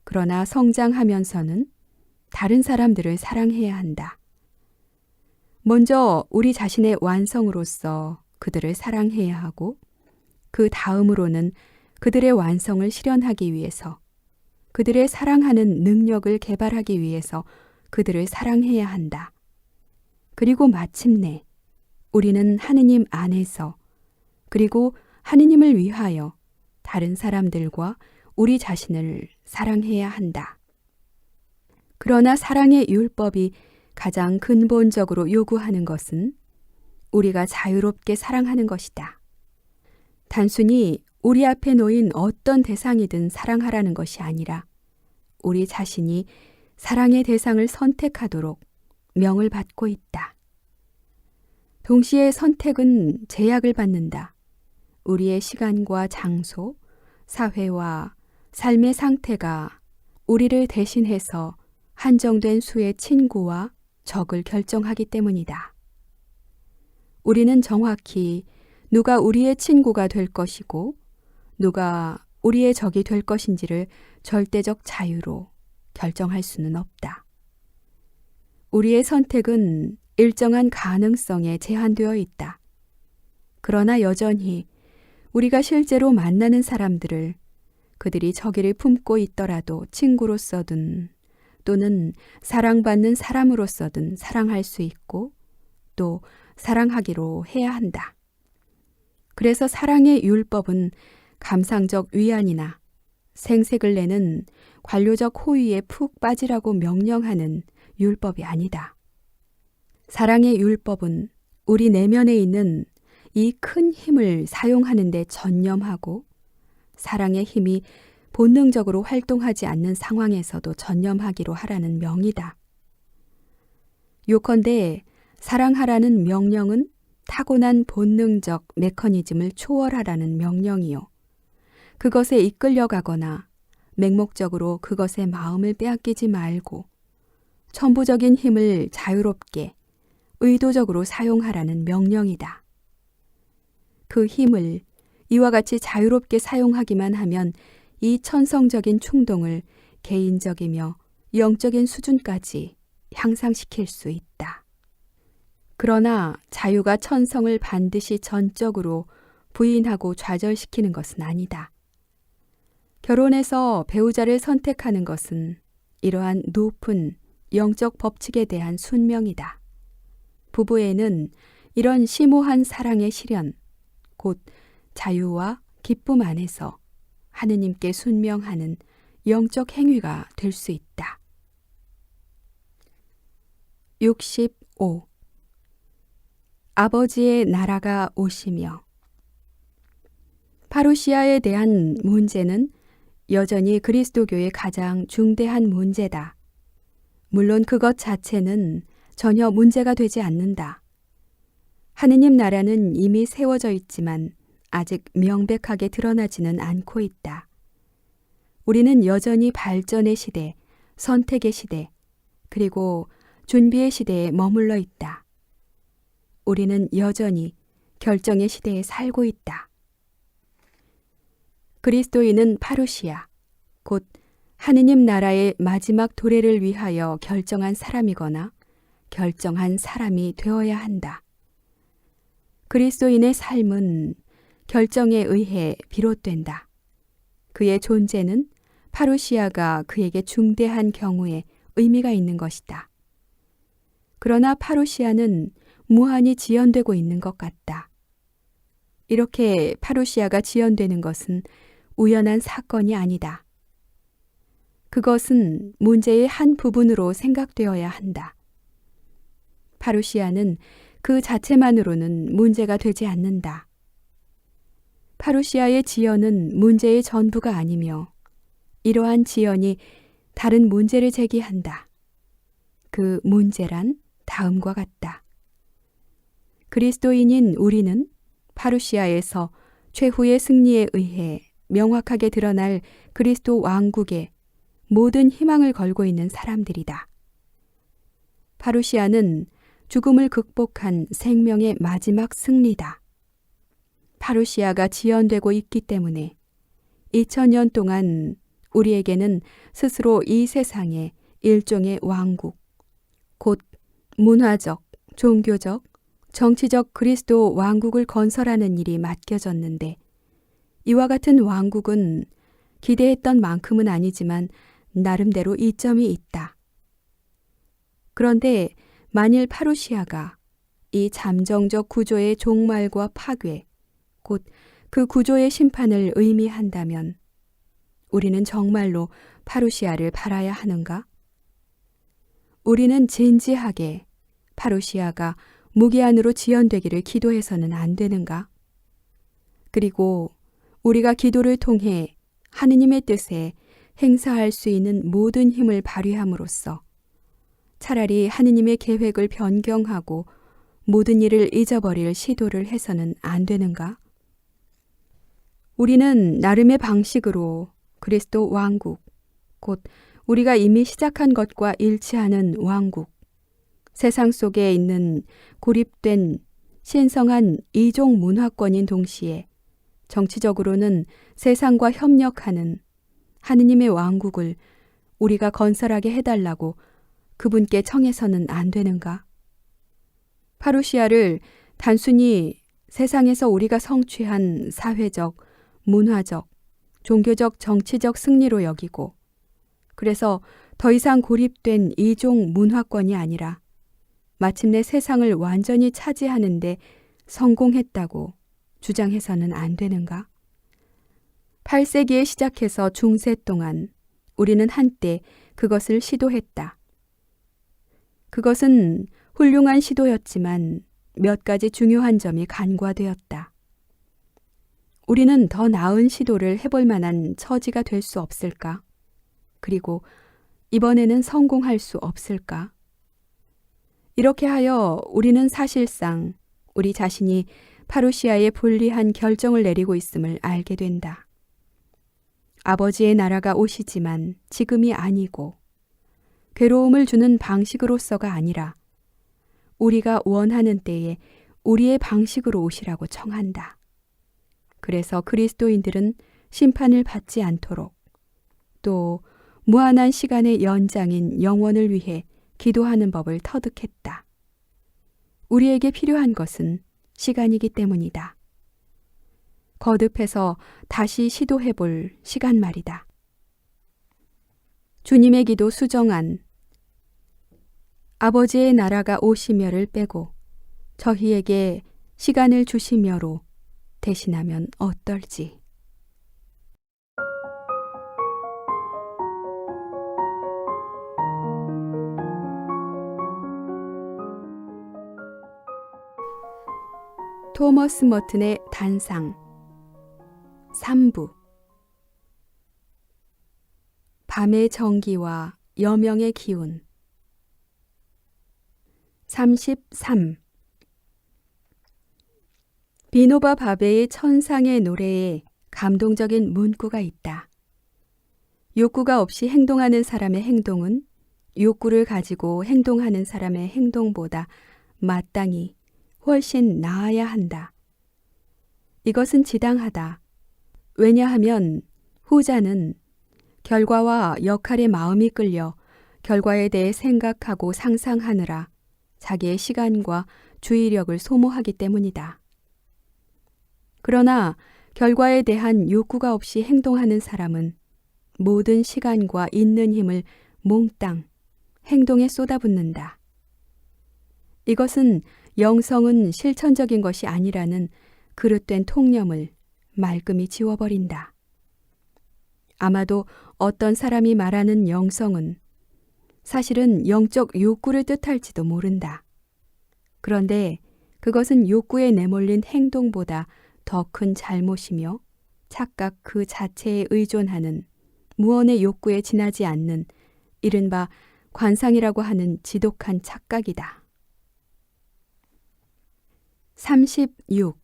그러나 성장하면서는 다른 사람들을 사랑해야 한다. 먼저 우리 자신의 완성으로서 그들을 사랑해야 하고 그 다음으로는 그들의 완성을 실현하기 위해서 그들의 사랑하는 능력을 개발하기 위해서 그들을 사랑해야 한다. 그리고 마침내 우리는 하느님 안에서 그리고 하느님을 위하여 다른 사람들과 우리 자신을 사랑해야 한다. 그러나 사랑의 율법이 가장 근본적으로 요구하는 것은 우리가 자유롭게 사랑하는 것이다. 단순히 우리 앞에 놓인 어떤 대상이든 사랑하라는 것이 아니라 우리 자신이 사랑의 대상을 선택하도록 명을 받고 있다. 동시에 선택은 제약을 받는다. 우리의 시간과 장소, 사회와 삶의 상태가 우리를 대신해서 한정된 수의 친구와 적을 결정하기 때문이다. 우리는 정확히 누가 우리의 친구가 될 것이고 누가 우리의 적이 될 것인지를 절대적 자유로 결정할 수는 없다. 우리의 선택은 일정한 가능성에 제한되어 있다. 그러나 여전히 우리가 실제로 만나는 사람들을 그들이 적의를 품고 있더라도 친구로서든 또는 사랑받는 사람으로서든 사랑할 수 있고 또 사랑하기로 해야 한다. 그래서 사랑의 율법은 감상적 위안이나 생색을 내는 관료적 호의에 푹 빠지라고 명령하는 율법이 아니다. 사랑의 율법은 우리 내면에 있는 이 큰 힘을 사용하는 데 전념하고 사랑의 힘이 본능적으로 활동하지 않는 상황에서도 전념하기로 하라는 명이다. 요컨대 사랑하라는 명령은 타고난 본능적 메커니즘을 초월하라는 명령이요. 그것에 이끌려가거나 맹목적으로 그것의 마음을 빼앗기지 말고 천부적인 힘을 자유롭게 의도적으로 사용하라는 명령이다. 그 힘을 이와 같이 자유롭게 사용하기만 하면 이 천성적인 충동을 개인적이며 영적인 수준까지 향상시킬 수 있다. 그러나 자유가 천성을 반드시 전적으로 부인하고 좌절시키는 것은 아니다. 결혼해서 배우자를 선택하는 것은 이러한 높은 영적 법칙에 대한 순명이다. 부부에는 이런 심오한 사랑의 실현, 곧 자유와 기쁨 안에서 하느님께 순명하는 영적 행위가 될 수 있다. 65. 아버지의 나라가 오시며. 파루시아에 대한 문제는 여전히 그리스도교의 가장 중대한 문제다. 물론 그것 자체는 전혀 문제가 되지 않는다. 하느님 나라는 이미 세워져 있지만 아직 명백하게 드러나지는 않고 있다. 우리는 여전히 발전의 시대, 선택의 시대, 그리고 준비의 시대에 머물러 있다. 우리는 여전히 결정의 시대에 살고 있다. 그리스도인은 파루시아, 곧 하느님 나라의 마지막 도래를 위하여 결정한 사람이거나 결정한 사람이 되어야 한다. 그리스도인의 삶은 결정에 의해 비롯된다. 그의 존재는 파루시아가 그에게 중대한 경우에 의미가 있는 것이다. 그러나 파루시아는 무한히 지연되고 있는 것 같다. 이렇게 파루시아가 지연되는 것은 우연한 사건이 아니다. 그것은 문제의 한 부분으로 생각되어야 한다. 파루시아는 그 자체만으로는 문제가 되지 않는다. 파루시아의 지연은 문제의 전부가 아니며 이러한 지연이 다른 문제를 제기한다. 그 문제란 다음과 같다. 그리스도인인 우리는 파루시아에서 최후의 승리에 의해 명확하게 드러날 그리스도 왕국에 모든 희망을 걸고 있는 사람들이다. 파루시아는 죽음을 극복한 생명의 마지막 승리다. 파루시아가 지연되고 있기 때문에 2000년 동안 우리에게는 스스로 이 세상의 일종의 왕국, 곧 문화적, 종교적, 정치적 그리스도 왕국을 건설하는 일이 맡겨졌는데 이와 같은 왕국은 기대했던 만큼은 아니지만 나름대로 이점이 있다. 그런데 만일 파루시아가 이 잠정적 구조의 종말과 파괴, 곧 그 구조의 심판을 의미한다면 우리는 정말로 파루시아를 바라야 하는가? 우리는 진지하게 파루시아가 무기한으로 지연되기를 기도해서는 안 되는가? 그리고 우리가 기도를 통해 하느님의 뜻에 행사할 수 있는 모든 힘을 발휘함으로써 차라리 하느님의 계획을 변경하고 모든 일을 잊어버릴 시도를 해서는 안 되는가? 우리는 나름의 방식으로 그리스도 왕국, 곧 우리가 이미 시작한 것과 일치하는 왕국, 세상 속에 있는 고립된 신성한 이종 문화권인 동시에 정치적으로는 세상과 협력하는 하느님의 왕국을 우리가 건설하게 해달라고 그분께 청해서는 안 되는가? 파루시아를 단순히 세상에서 우리가 성취한 사회적, 문화적, 종교적, 정치적 승리로 여기고 그래서 더 이상 고립된 이종 문화권이 아니라 마침내 세상을 완전히 차지하는데 성공했다고 주장해서는 안 되는가? 8세기에 시작해서 중세 동안 우리는 한때 그것을 시도했다. 그것은 훌륭한 시도였지만 몇 가지 중요한 점이 간과되었다. 우리는 더 나은 시도를 해볼 만한 처지가 될 수 없을까? 그리고 이번에는 성공할 수 없을까? 이렇게 하여 우리는 사실상 우리 자신이 파루시아의 불리한 결정을 내리고 있음을 알게 된다. 아버지의 나라가 오시지만 지금이 아니고 괴로움을 주는 방식으로서가 아니라 우리가 원하는 때에 우리의 방식으로 오시라고 청한다. 그래서 그리스도인들은 심판을 받지 않도록 또 무한한 시간의 연장인 영원을 위해 기도하는 법을 터득했다. 우리에게 필요한 것은 시간이기 때문이다. 거듭해서 다시 시도해볼 시간 말이다. 주님의 기도 수정안. 아버지의 나라가 오시며를 빼고 저희에게 시간을 주시며로 대신하면 어떨지. 토머스 머튼의 단상 3부. 밤의 정기와 여명의 기운. 33. 비노바 바베의 천상의 노래에 감동적인 문구가 있다. 욕구가 없이 행동하는 사람의 행동은 욕구를 가지고 행동하는 사람의 행동보다 마땅히 훨씬 나아야 한다. 이것은 지당하다. 왜냐하면 후자는 결과와 역할의 마음이 끌려 결과에 대해 생각하고 상상하느라 자기의 시간과 주의력을 소모하기 때문이다. 그러나 결과에 대한 욕구가 없이 행동하는 사람은 모든 시간과 있는 힘을 몽땅 행동에 쏟아붓는다. 이것은 영성은 실천적인 것이 아니라는 그릇된 통념을 말끔히 지워버린다. 아마도 어떤 사람이 말하는 영성은 사실은 영적 욕구를 뜻할지도 모른다. 그런데 그것은 욕구에 내몰린 행동보다 더 큰 잘못이며 착각 그 자체에 의존하는 무언의 욕구에 지나지 않는 이른바 관상이라고 하는 지독한 착각이다. 36.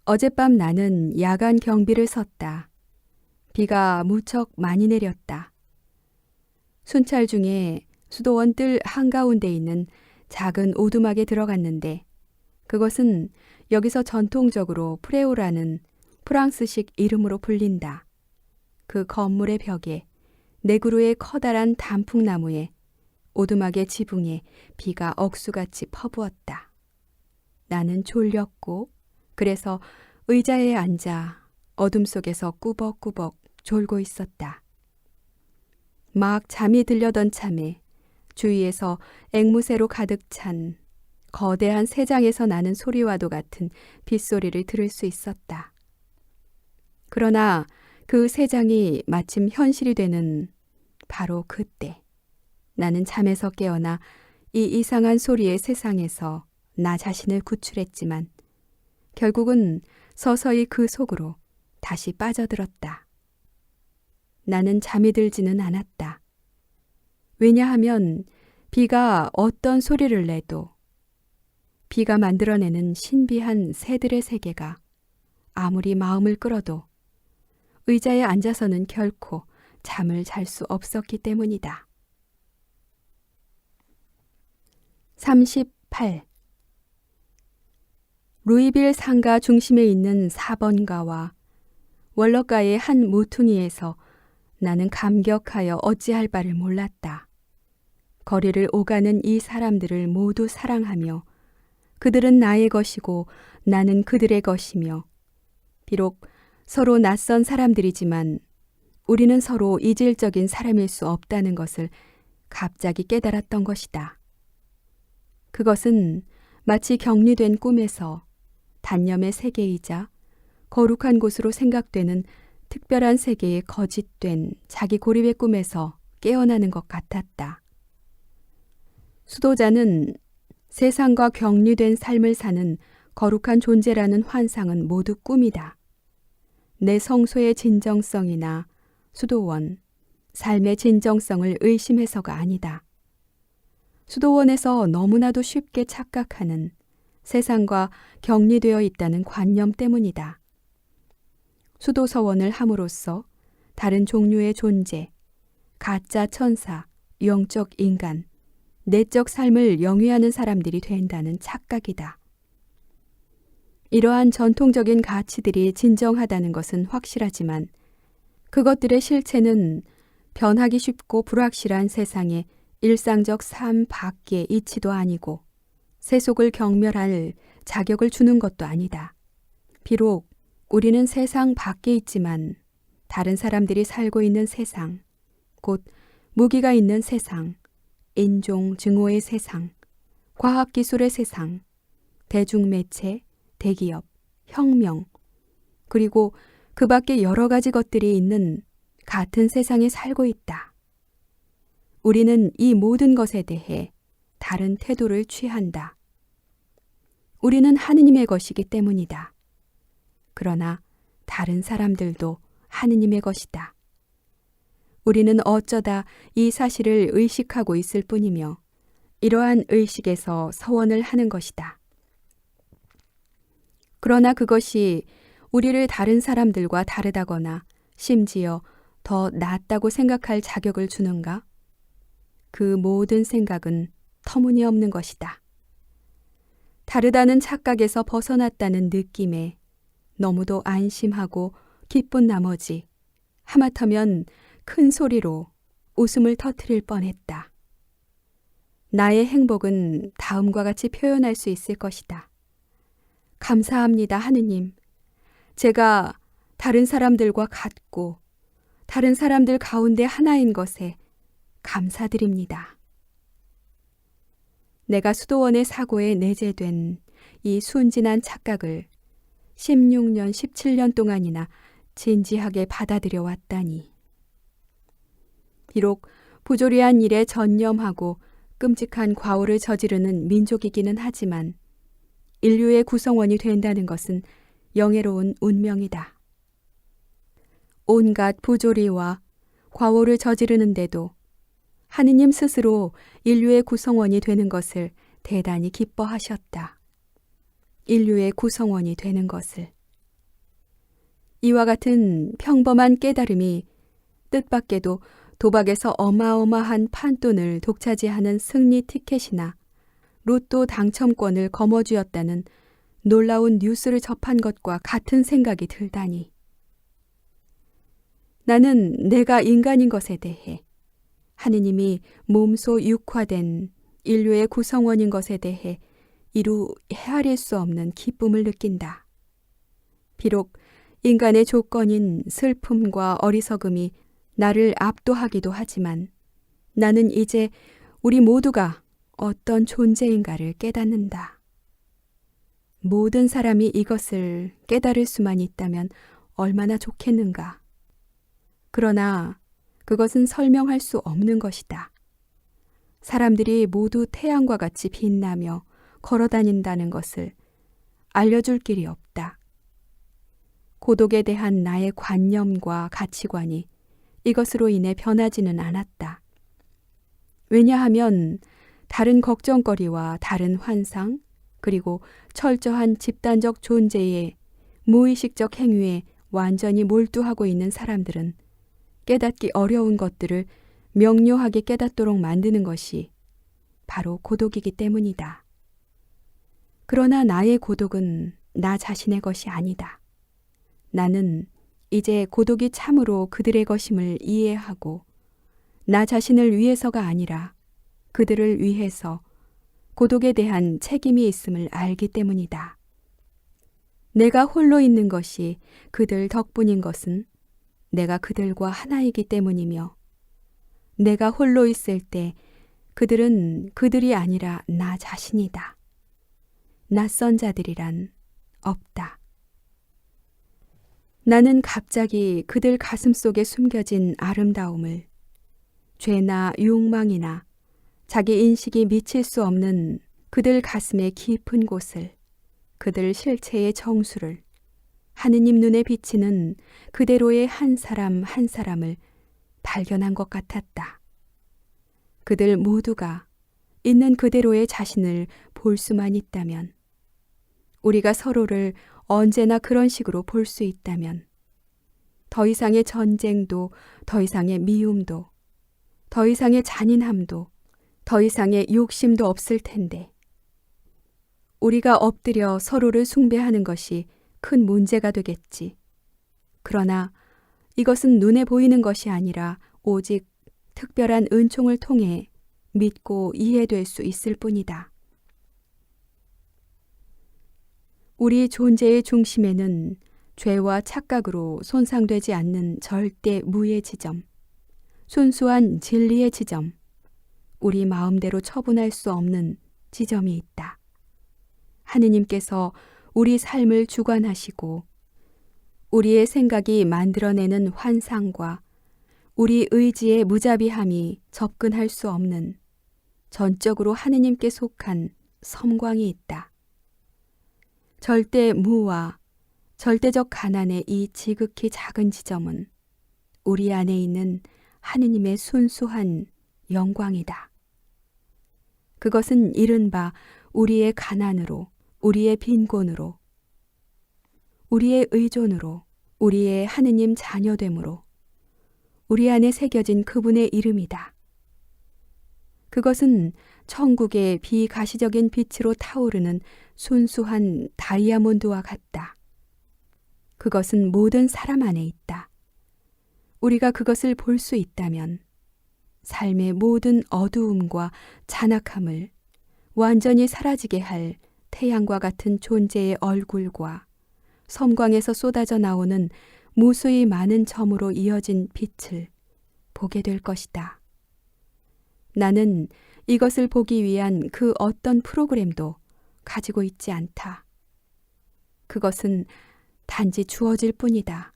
어젯밤 나는 야간 경비를 섰다. 비가 무척 많이 내렸다. 순찰 중에 수도원 뜰 한가운데 있는 작은 오두막에 들어갔는데 그것은 여기서 전통적으로 프레오라는 프랑스식 이름으로 불린다. 그 건물의 벽에 네 그루의 커다란 단풍나무에 오두막의 지붕에 비가 억수같이 퍼부었다. 나는 졸렸고 그래서 의자에 앉아 어둠 속에서 꾸벅꾸벅 졸고 있었다. 막 잠이 들려던 참에 주위에서 앵무새로 가득 찬 거대한 새장에서 나는 소리와도 같은 빗소리를 들을 수 있었다. 그러나 그 새장이 마침 현실이 되는 바로 그때 나는 잠에서 깨어나 이 이상한 소리의 세상에서 나 자신을 구출했지만 결국은 서서히 그 속으로 다시 빠져들었다. 나는 잠이 들지는 않았다. 왜냐하면 비가 어떤 소리를 내도 비가 만들어내는 신비한 새들의 세계가 아무리 마음을 끌어도 의자에 앉아서는 결코 잠을 잘 수 없었기 때문이다. 38. 루이빌 상가 중심에 있는 4번가와 월럭가의 한 모퉁이에서 나는 감격하여 어찌할 바를 몰랐다. 거리를 오가는 이 사람들을 모두 사랑하며 그들은 나의 것이고 나는 그들의 것이며 비록 서로 낯선 사람들이지만 우리는 서로 이질적인 사람일 수 없다는 것을 갑자기 깨달았던 것이다. 그것은 마치 격리된 꿈에서 단념의 세계이자 거룩한 곳으로 생각되는 특별한 세계에 거짓된 자기 고립의 꿈에서 깨어나는 것 같았다. 수도자는 세상과 격리된 삶을 사는 거룩한 존재라는 환상은 모두 꿈이다. 내 성소의 진정성이나 수도원, 삶의 진정성을 의심해서가 아니다. 수도원에서 너무나도 쉽게 착각하는 세상과 격리되어 있다는 관념 때문이다. 수도서원을 함으로써 다른 종류의 존재, 가짜 천사, 영적 인간, 내적 삶을 영위하는 사람들이 된다는 착각이다. 이러한 전통적인 가치들이 진정하다는 것은 확실하지만 그것들의 실체는 변하기 쉽고 불확실한 세상의 일상적 삶 밖의 이치도 아니고 세속을 경멸할 자격을 주는 것도 아니다. 비록 우리는 세상 밖에 있지만 다른 사람들이 살고 있는 세상, 곧 무기가 있는 세상, 인종 증오의 세상, 과학기술의 세상, 대중매체, 대기업, 혁명, 그리고 그 밖에 여러 가지 것들이 있는 같은 세상에 살고 있다. 우리는 이 모든 것에 대해 다른 태도를 취한다. 우리는 하느님의 것이기 때문이다. 그러나 다른 사람들도 하느님의 것이다. 우리는 어쩌다 이 사실을 의식하고 있을 뿐이며 이러한 의식에서 서원을 하는 것이다. 그러나 그것이 우리를 다른 사람들과 다르다거나 심지어 더 낫다고 생각할 자격을 주는가? 그 모든 생각은 터무니없는 것이다. 다르다는 착각에서 벗어났다는 느낌에 너무도 안심하고 기쁜 나머지 하마터면 큰 소리로 웃음을 터뜨릴 뻔했다. 나의 행복은 다음과 같이 표현할 수 있을 것이다. 감사합니다, 하느님. 제가 다른 사람들과 같고 다른 사람들 가운데 하나인 것에 감사드립니다. 내가 수도원의 사고에 내재된 이 순진한 착각을 16년, 17년 동안이나 진지하게 받아들여 왔다니. 비록 부조리한 일에 전념하고 끔찍한 과오를 저지르는 민족이기는 하지만 인류의 구성원이 된다는 것은 영예로운 운명이다. 온갖 부조리와 과오를 저지르는데도 하느님 스스로 인류의 구성원이 되는 것을 대단히 기뻐하셨다. 인류의 구성원이 되는 것을. 이와 같은 평범한 깨달음이 뜻밖에도 도박에서 어마어마한 판돈을 독차지하는 승리 티켓이나 로또 당첨권을 거머쥐었다는 놀라운 뉴스를 접한 것과 같은 생각이 들다니. 나는 내가 인간인 것에 대해, 하느님이 몸소 육화된 인류의 구성원인 것에 대해 이루 헤아릴 수 없는 기쁨을 느낀다. 비록 인간의 조건인 슬픔과 어리석음이 나를 압도하기도 하지만 나는 이제 우리 모두가 어떤 존재인가를 깨닫는다. 모든 사람이 이것을 깨달을 수만 있다면 얼마나 좋겠는가. 그러나 그것은 설명할 수 없는 것이다. 사람들이 모두 태양과 같이 빛나며 걸어다닌다는 것을 알려줄 길이 없다. 고독에 대한 나의 관념과 가치관이 이것으로 인해 변하지는 않았다. 왜냐하면 다른 걱정거리와 다른 환상, 그리고 철저한 집단적 존재의 무의식적 행위에 완전히 몰두하고 있는 사람들은 깨닫기 어려운 것들을 명료하게 깨닫도록 만드는 것이 바로 고독이기 때문이다. 그러나 나의 고독은 나 자신의 것이 아니다. 나는 이제 고독이 참으로 그들의 것임을 이해하고 나 자신을 위해서가 아니라 그들을 위해서 고독에 대한 책임이 있음을 알기 때문이다. 내가 홀로 있는 것이 그들 덕분인 것은 내가 그들과 하나이기 때문이며 내가 홀로 있을 때 그들은 그들이 아니라 나 자신이다. 낯선 자들이란 없다. 나는 갑자기 그들 가슴 속에 숨겨진 아름다움을 죄나 욕망이나 자기 인식이 미칠 수 없는 그들 가슴의 깊은 곳을 그들 실체의 정수를 하느님 눈에 비치는 그대로의 한 사람 한 사람을 발견한 것 같았다. 그들 모두가 있는 그대로의 자신을 볼 수만 있다면, 우리가 서로를 언제나 그런 식으로 볼 수 있다면 더 이상의 전쟁도, 더 이상의 미움도, 더 이상의 잔인함도, 더 이상의 욕심도 없을 텐데, 우리가 엎드려 서로를 숭배하는 것이 큰 문제가 되겠지. 그러나 이것은 눈에 보이는 것이 아니라 오직 특별한 은총을 통해 믿고 이해될 수 있을 뿐이다. 우리 존재의 중심에는 죄와 착각으로 손상되지 않는 절대 무의 지점, 순수한 진리의 지점, 우리 마음대로 처분할 수 없는 지점이 있다. 하느님께서 우리 삶을 주관하시고 우리의 생각이 만들어내는 환상과 우리 의지의 무자비함이 접근할 수 없는 전적으로 하느님께 속한 섬광이 있다. 절대 무와 절대적 가난의 이 지극히 작은 지점은 우리 안에 있는 하느님의 순수한 영광이다. 그것은 이른바 우리의 가난으로, 우리의 빈곤으로, 우리의 의존으로, 우리의 하느님 자녀됨으로 우리 안에 새겨진 그분의 이름이다. 그것은 천국의 비가시적인 빛으로 타오르는 순수한 다이아몬드와 같다. 그것은 모든 사람 안에 있다. 우리가 그것을 볼 수 있다면 삶의 모든 어두움과 잔악함을 완전히 사라지게 할 태양과 같은 존재의 얼굴과 섬광에서 쏟아져 나오는 무수히 많은 점으로 이어진 빛을 보게 될 것이다. 나는 이것을 보기 위한 그 어떤 프로그램도 가지고 있지 않다. 그것은 단지 주어질 뿐이다.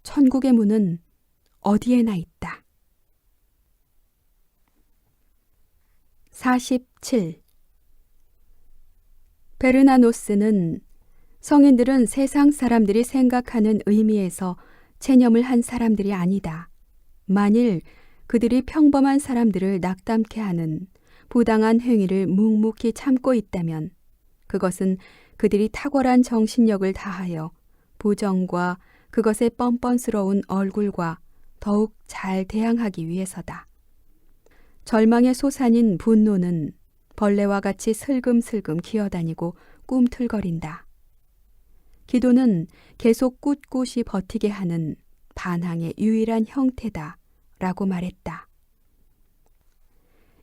천국의 문은 어디에나 있다. 47. 베르나노스는 성인들은 세상 사람들이 생각하는 의미에서 체념을 한 사람들이 아니다. 만일 그들이 평범한 사람들을 낙담케 하는 부당한 행위를 묵묵히 참고 있다면 그것은 그들이 탁월한 정신력을 다하여 부정과 그것의 뻔뻔스러운 얼굴과 더욱 잘 대항하기 위해서다. 절망의 소산인 분노는 벌레와 같이 슬금슬금 기어다니고 꿈틀거린다. 기도는 계속 꿋꿋이 버티게 하는 반항의 유일한 형태다 라고 말했다.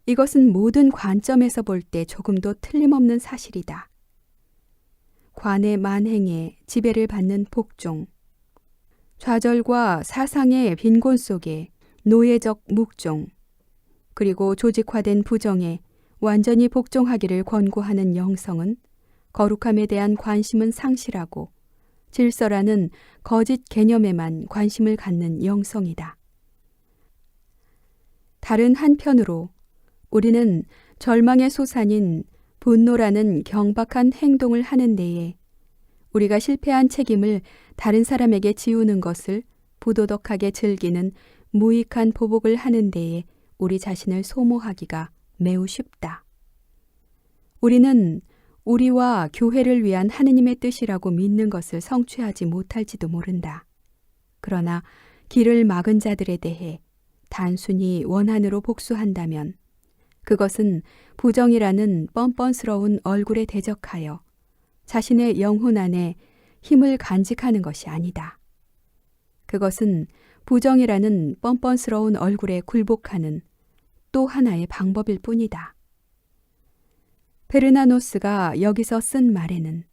이것은 모든 관점에서 볼 때 조금도 틀림없는 사실이다. 관의 만행에 지배를 받는 복종, 좌절과 사상의 빈곤 속에 노예적 묵종, 그리고 조직화된 부정에 완전히 복종하기를 권고하는 영성은 거룩함에 대한 관심은 상실하고 질서라는 거짓 개념에만 관심을 갖는 영성이다. 다른 한편으로 우리는 절망의 소산인 분노라는 경박한 행동을 하는 데에 우리가 실패한 책임을 다른 사람에게 지우는 것을 부도덕하게 즐기는 무익한 보복을 하는 데에 우리 자신을 소모하기가 매우 쉽다. 우리는 우리와 교회를 위한 하느님의 뜻이라고 믿는 것을 성취하지 못할지도 모른다. 그러나 길을 막은 자들에 대해 단순히 원한으로 복수한다면 그것은 부정이라는 뻔뻔스러운 얼굴에 대적하여 자신의 영혼 안에 힘을 간직하는 것이 아니다. 그것은 부정이라는 뻔뻔스러운 얼굴에 굴복하는 또 하나의 방법일 뿐이다. 베르나노스가 여기서 쓴 말에는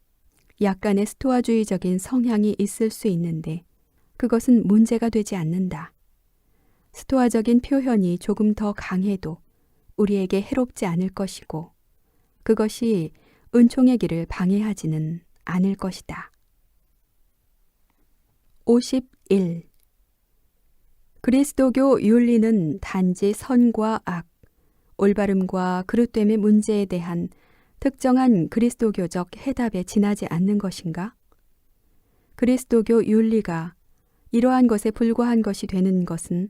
약간의 스토아주의적인 성향이 있을 수 있는데 그것은 문제가 되지 않는다. 스토아적인 표현이 조금 더 강해도 우리에게 해롭지 않을 것이고 그것이 은총의 길을 방해하지는 않을 것이다. 51. 그리스도교 윤리는 단지 선과 악, 올바름과 그릇됨의 문제에 대한 특정한 그리스도교적 해답에 지나지 않는 것인가? 그리스도교 윤리가 이러한 것에 불과한 것이 되는 것은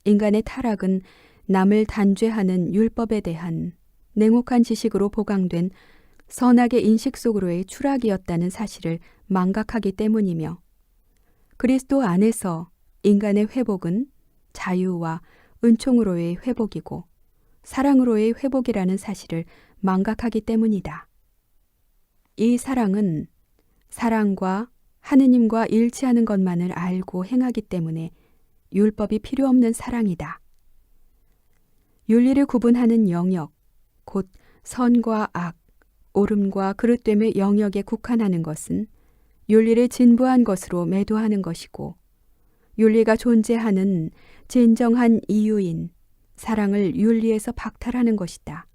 인간의 타락은 남을 단죄하는 율법에 대한 냉혹한 지식으로 보강된 선악의 인식 속으로의 추락이었다는 사실을 망각하기 때문이며 그리스도 안에서 인간의 회복은 자유와 은총으로의 회복이고 사랑으로의 회복이라는 사실을 망각하기 때문이다. 이 사랑은 사랑과 하느님과 일치하는 것만을 알고 행하기 때문에 율법이 필요 없는 사랑이다. 윤리를 구분하는 영역, 곧 선과 악, 옳음과 그릇됨의 영역에 국한하는 것은 윤리를 진부한 것으로 매도하는 것이고 윤리가 존재하는 진정한 이유인 사랑을 윤리에서 박탈하는 것이다.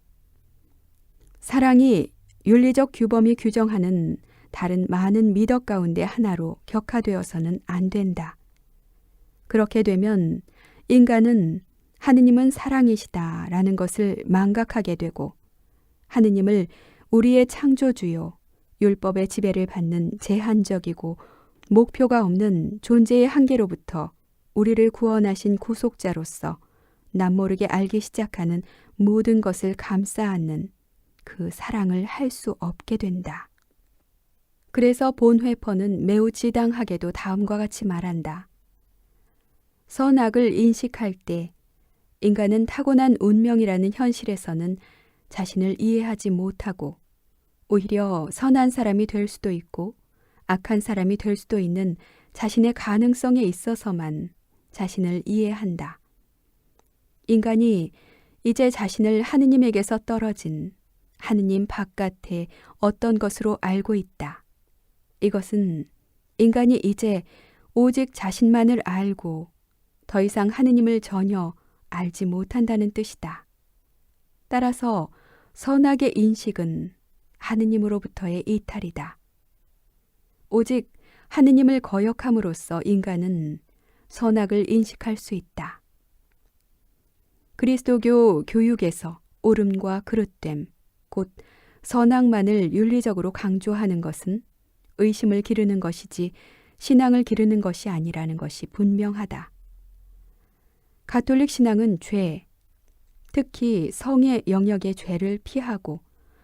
사랑이 윤리적 규범이 규정하는 다른 많은 미덕 가운데 하나로 격화되어서는 안 된다. 그렇게 되면 인간은 하느님은 사랑이시다라는 것을 망각하게 되고 하느님을 우리의 창조주요 율법의 지배를 받는 제한적이고 목표가 없는 존재의 한계로부터 우리를 구원하신 구속자로서 남모르게 알기 시작하는 모든 것을 감싸 안는 그 사랑을 할 수 없게 된다. 그래서 본회퍼는 매우 지당하게도 다음과 같이 말한다. 선악을 인식할 때 인간은 타고난 운명이라는 현실에서는 자신을 이해하지 못하고 오히려 선한 사람이 될 수도 있고 악한 사람이 될 수도 있는 자신의 가능성에 있어서만 자신을 이해한다. 인간이 이제 자신을 하느님에게서 떨어진 하느님 바깥의 어떤 것으로 알고 있다. 이것은 인간이 이제 오직 자신만을 알고 더 이상 하느님을 전혀 알지 못한다는 뜻이다. 따라서 선악의 인식은 하느님으로부터의 이탈이다. 오직 하느님을 거역함으로써 인간은 선악을 인식할 수 있다. 그리스도교 교육에서 옳음과 그릇됨, 곧 선악만을 윤리적으로 강조하는 것은 의심을 기르는 것이지 신앙을 기르는 것이 아니라는 것이 분명하다. 가톨릭 신앙은 죄, 특히 성의 영역의 죄를 피하고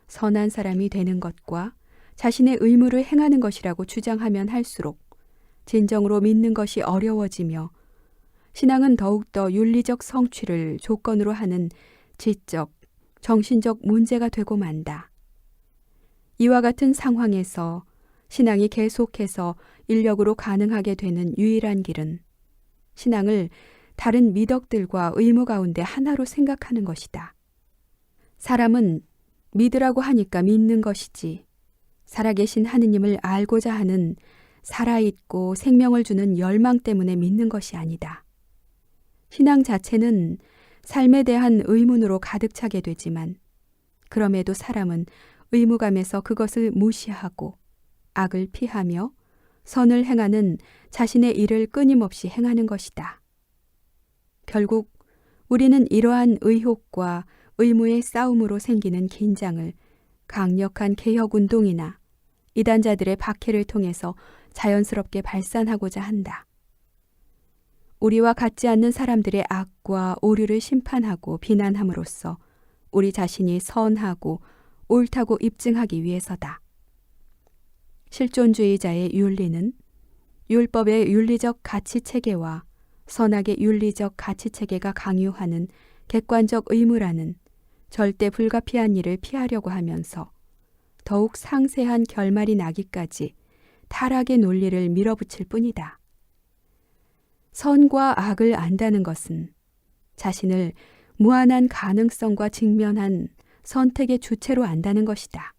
선한 사람이 되는 것과 자신의 의무를 행하는 것이라고 주장하면 할수록 진정으로 믿는 것이 어려워지며 신앙은 더욱더 윤리적 성취를 조건으로 하는 지적, 정신적 문제가 되고 만다. 이와 같은 상황에서 신앙이 계속해서 인력으로 가능하게 되는 유일한 길은 신앙을 다른 미덕들과 의무 가운데 하나로 생각하는 것이다. 사람은 믿으라고 하니까 믿는 것이지 살아계신 하느님을 알고자 하는 살아있고 생명을 주는 열망 때문에 믿는 것이 아니다. 신앙 자체는 삶에 대한 의문으로 가득 차게 되지만 그럼에도 사람은 의무감에서 그것을 무시하고 악을 피하며 선을 행하는 자신의 일을 끊임없이 행하는 것이다. 결국 우리는 이러한 의혹과 의무의 싸움으로 생기는 긴장을 강력한 개혁운동이나 이단자들의 박해를 통해서 자연스럽게 발산하고자 한다. 우리와 같지 않는 사람들의 악과 오류를 심판하고 비난함으로써 우리 자신이 선하고 옳다고 입증하기 위해서다. 실존주의자의 윤리는 율법의 윤리적 가치체계와 선악의 윤리적 가치체계가 강요하는 객관적 의무라는 절대 불가피한 일을 피하려고 하면서 더욱 상세한 결말이 나기까지 타락의 논리를 밀어붙일 뿐이다. 선과 악을 안다는 것은 자신을 무한한 가능성과 직면한 선택의 주체로 안다는 것이다.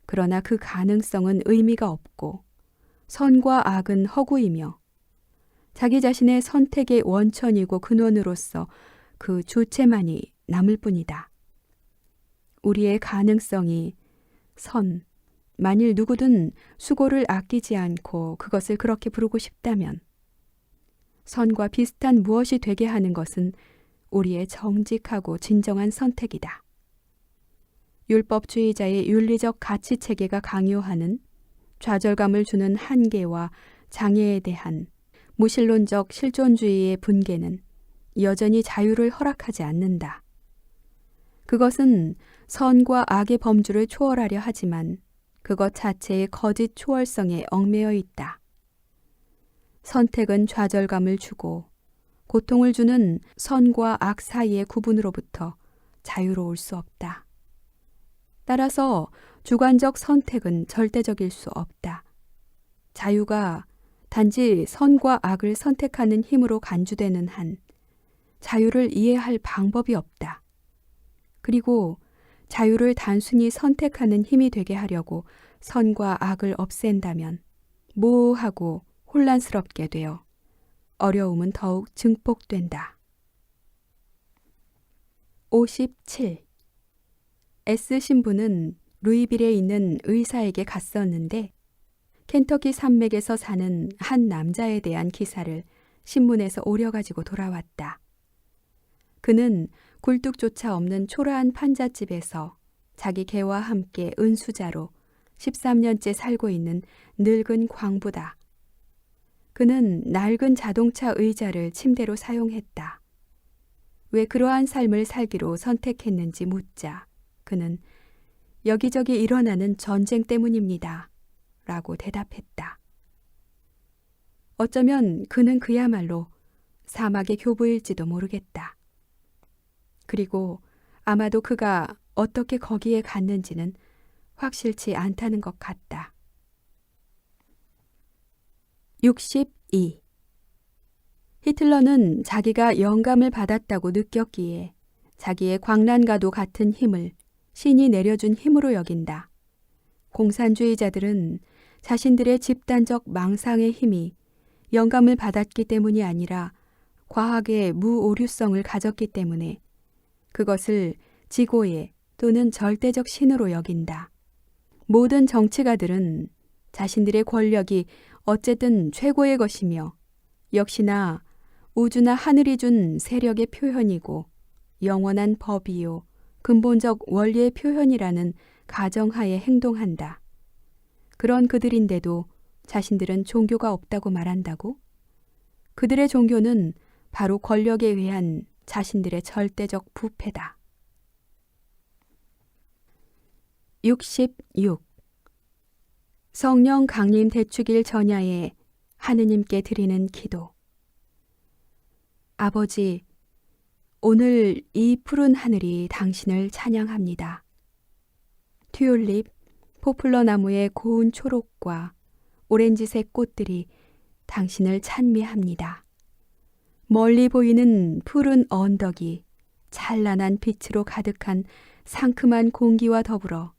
그러나 그 가능성은 의미가 없고 선과 악은 허구이며 자기 자신의 선택의 원천이고 근원으로서 그 주체만이 남을 뿐이다. 우리의 가능성이 선, 만일 누구든 수고를 아끼지 않고 그것을 그렇게 부르고 싶다면 선과 비슷한 무엇이 되게 하는 것은 우리의 정직하고 진정한 선택이다. 율법주의자의 윤리적 가치체계가 강요하는 좌절감을 주는 한계와 장애에 대한 무신론적 실존주의의 분계는 여전히 자유를 허락하지 않는다. 그것은 선과 악의 범주를 초월하려 하지만 그것 자체의 거짓 초월성에 얽매여 있다. 선택은 좌절감을 주고 고통을 주는 선과 악 사이의 구분으로부터 자유로울 수 없다. 따라서 주관적 선택은 절대적일 수 없다. 자유가 단지 선과 악을 선택하는 힘으로 간주되는 한 자유를 이해할 방법이 없다. 그리고 자유를 단순히 선택하는 힘이 되게 하려고 선과 악을 없앤다면 모호하고 혼란스럽게 되어 어려움은 더욱 증폭된다. 57. S 신부는 루이빌에 있는 의사에게 갔었는데 켄터키 산맥에서 사는 한 남자에 대한 기사를 신문에서 오려가지고 돌아왔다. 그는 굴뚝조차 없는 초라한 판잣집에서 자기 개와 함께 은수자로 13년째 살고 있는 늙은 광부다. 그는 낡은 자동차 의자를 침대로 사용했다. 왜 그러한 삶을 살기로 선택했는지 묻자 그는 여기저기 일어나는 전쟁 때문입니다. 라고 대답했다. 어쩌면 그는 그야말로 사막의 교부일지도 모르겠다. 그리고 아마도 그가 어떻게 거기에 갔는지는 확실치 않다는 것 같다. 62. 히틀러는 자기가 영감을 받았다고 느꼈기에 자기의 광란과도 같은 힘을 신이 내려준 힘으로 여긴다. 공산주의자들은 자신들의 집단적 망상의 힘이 영감을 받았기 때문이 아니라 과학의 무오류성을 가졌기 때문에 그것을 지고의 또는 절대적 신으로 여긴다. 모든 정치가들은 자신들의 권력이 어쨌든 최고의 것이며 역시나 우주나 하늘이 준 세력의 표현이고 영원한 법이요 근본적 원리의 표현이라는 가정하에 행동한다. 그런 그들인데도 자신들은 종교가 없다고 말한다고? 그들의 종교는 바로 권력에 의한 자신들의 절대적 부패다. 66. 성령 강림 대축일 전야에 하느님께 드리는 기도. 아버지, 오늘 이 푸른 하늘이 당신을 찬양합니다. 튤립, 포플러 나무의 고운 초록과 오렌지색 꽃들이 당신을 찬미합니다. 멀리 보이는 푸른 언덕이 찬란한 빛으로 가득한 상큼한 공기와 더불어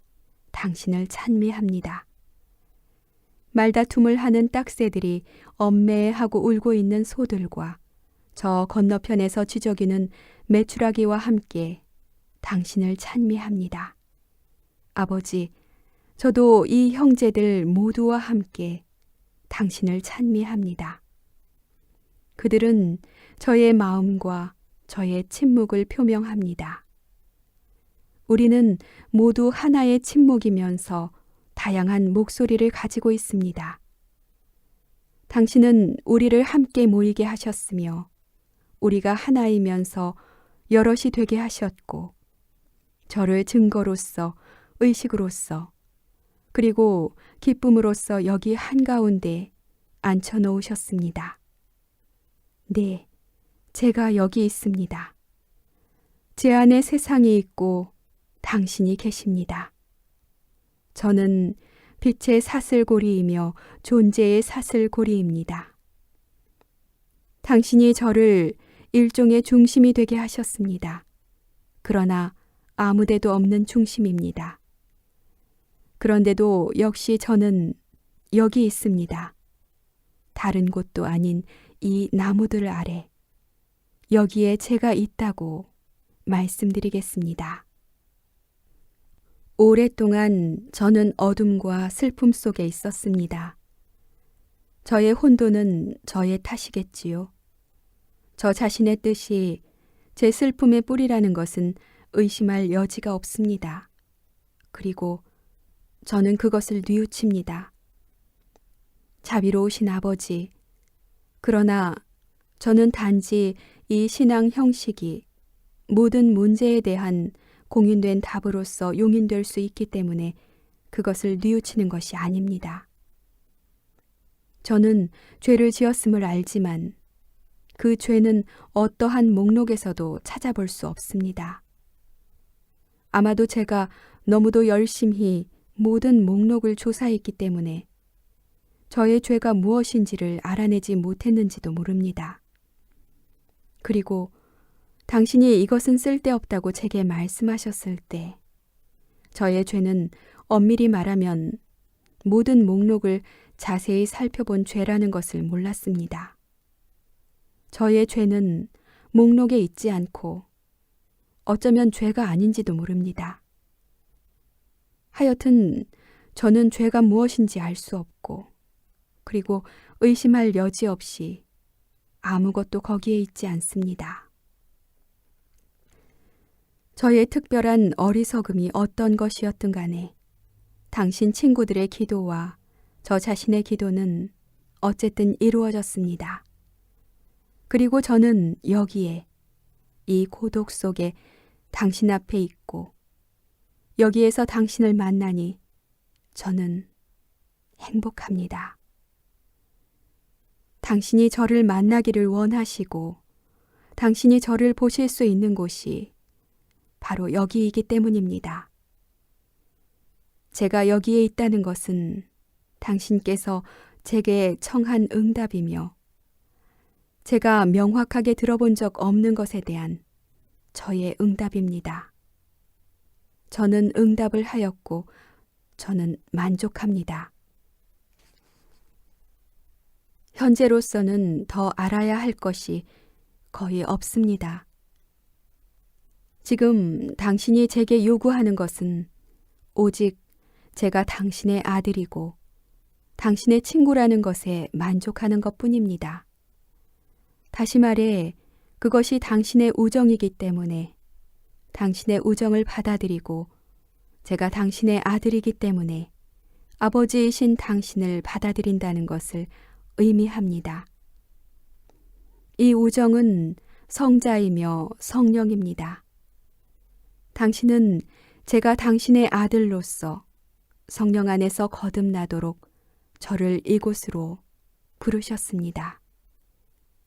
당신을 찬미합니다. 말다툼을 하는 딱새들이 엄매하고 울고 있는 소들과 저 건너편에서 지저귀는 메추라기와 함께 당신을 찬미합니다. 아버지, 저도 이 형제들 모두와 함께 당신을 찬미합니다. 그들은 저의 마음과 저의 침묵을 표명합니다. 우리는 모두 하나의 침묵이면서 다양한 목소리를 가지고 있습니다. 당신은 우리를 함께 모이게 하셨으며 우리가 하나이면서 여럿이 되게 하셨고 저를 증거로서 의식으로서 그리고 기쁨으로써 여기 한가운데 앉혀놓으셨습니다. 네, 제가 여기 있습니다. 제 안에 세상이 있고 당신이 계십니다. 저는 빛의 사슬고리이며 존재의 사슬고리입니다. 당신이 저를 일종의 중심이 되게 하셨습니다. 그러나 아무데도 없는 중심입니다. 그런데도 역시 저는 여기 있습니다. 다른 곳도 아닌 이 나무들 아래 여기에 제가 있다고 말씀드리겠습니다. 오랫동안 저는 어둠과 슬픔 속에 있었습니다. 저의 혼돈은 저의 탓이겠지요. 저 자신의 뜻이 제 슬픔의 뿌리라는 것은 의심할 여지가 없습니다. 그리고 저는 그것을 뉘우칩니다. 자비로우신 아버지, 그러나 저는 단지 이 신앙 형식이 모든 문제에 대한 공인된 답으로서 용인될 수 있기 때문에 그것을 뉘우치는 것이 아닙니다. 저는 죄를 지었음을 알지만 그 죄는 어떠한 목록에서도 찾아볼 수 없습니다. 아마도 제가 너무도 열심히 모든 목록을 조사했기 때문에 저의 죄가 무엇인지를 알아내지 못했는지도 모릅니다. 그리고 당신이 이것은 쓸데없다고 제게 말씀하셨을 때 저의 죄는 엄밀히 말하면 모든 목록을 자세히 살펴본 죄라는 것을 몰랐습니다. 저의 죄는 목록에 있지 않고 어쩌면 죄가 아닌지도 모릅니다. 하여튼 저는 죄가 무엇인지 알 수 없고 그리고 의심할 여지 없이 아무것도 거기에 있지 않습니다. 저의 특별한 어리석음이 어떤 것이었든 간에 당신 친구들의 기도와 저 자신의 기도는 어쨌든 이루어졌습니다. 그리고 저는 여기에 이 고독 속에 당신 앞에 있고 여기에서 당신을 만나니 저는 행복합니다. 당신이 저를 만나기를 원하시고 당신이 저를 보실 수 있는 곳이 바로 여기이기 때문입니다. 제가 여기에 있다는 것은 당신께서 제게 청한 응답이며 제가 명확하게 들어본 적 없는 것에 대한 저의 응답입니다. 저는 응답을 하였고 저는 만족합니다. 현재로서는 더 알아야 할 것이 거의 없습니다. 지금 당신이 제게 요구하는 것은 오직 제가 당신의 아들이고 당신의 친구라는 것에 만족하는 것뿐입니다. 다시 말해 그것이 당신의 우정이기 때문에 당신의 우정을 받아들이고 제가 당신의 아들이기 때문에 아버지이신 당신을 받아들인다는 것을 의미합니다. 이 우정은 성자이며 성령입니다. 당신은 제가 당신의 아들로서 성령 안에서 거듭나도록 저를 이곳으로 부르셨습니다.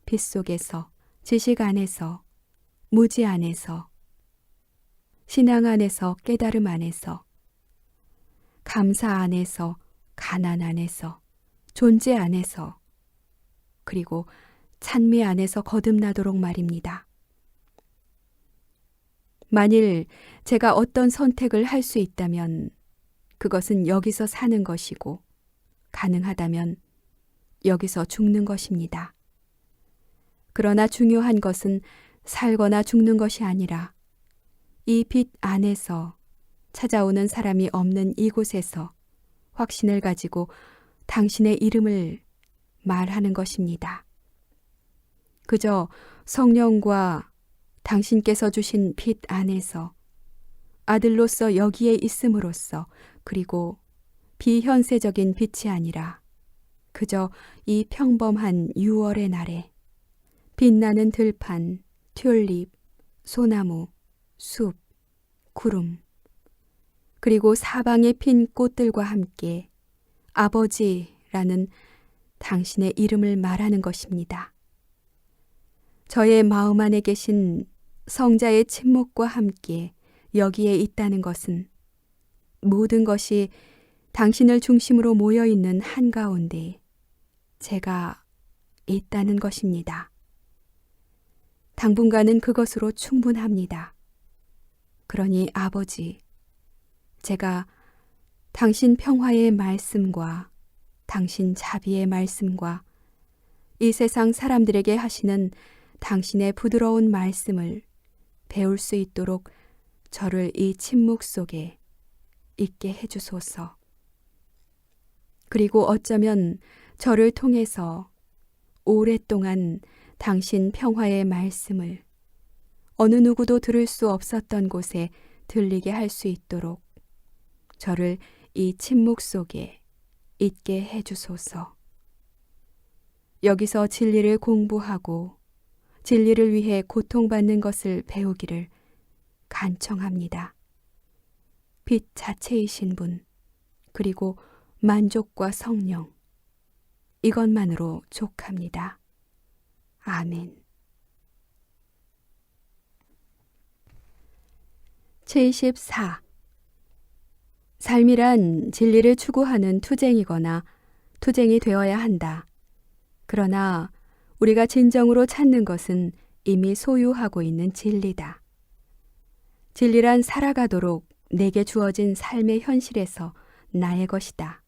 빛 속에서, 지식 안에서, 무지 안에서, 신앙 안에서, 깨달음 안에서, 감사 안에서, 가난 안에서, 존재 안에서, 그리고 찬미 안에서 거듭나도록 말입니다. 만일 제가 어떤 선택을 할 수 있다면 그것은 여기서 사는 것이고 가능하다면 여기서 죽는 것입니다. 그러나 중요한 것은 살거나 죽는 것이 아니라 이 빛 안에서 찾아오는 사람이 없는 이곳에서 확신을 가지고 당신의 이름을 말하는 것입니다. 그저 성령과 당신께서 주신 빛 안에서 아들로서 여기에 있음으로써 그리고 비현세적인 빛이 아니라 그저 이 평범한 6월의 날에 빛나는 들판, 튤립, 소나무, 숲, 구름, 그리고 사방에 핀 꽃들과 함께 아버지라는 당신의 이름을 말하는 것입니다. 저의 마음 안에 계신 성자의 침묵과 함께 여기에 있다는 것은 모든 것이 당신을 중심으로 모여 있는 한가운데 제가 있다는 것입니다. 당분간은 그것으로 충분합니다. 그러니 아버지, 제가 당신 평화의 말씀과 당신 자비의 말씀과 이 세상 사람들에게 하시는 당신의 부드러운 말씀을 배울 수 있도록 저를 이 침묵 속에 있게 해주소서. 그리고 어쩌면 저를 통해서 오랫동안 당신 평화의 말씀을 어느 누구도 들을 수 없었던 곳에 들리게 할 수 있도록 저를 이 침묵 속에 있게 해주소서. 여기서 진리를 공부하고 진리를 위해 고통받는 것을 배우기를 간청합니다. 빛 자체이신 분, 그리고 만족과 성령, 이것만으로 족합니다. 아멘. 74. 삶이란 진리를 추구하는 투쟁이거나 투쟁이 되어야 한다. 그러나 우리가 진정으로 찾는 것은 이미 소유하고 있는 진리다. 진리란 살아가도록 내게 주어진 삶의 현실에서 나의 것이다.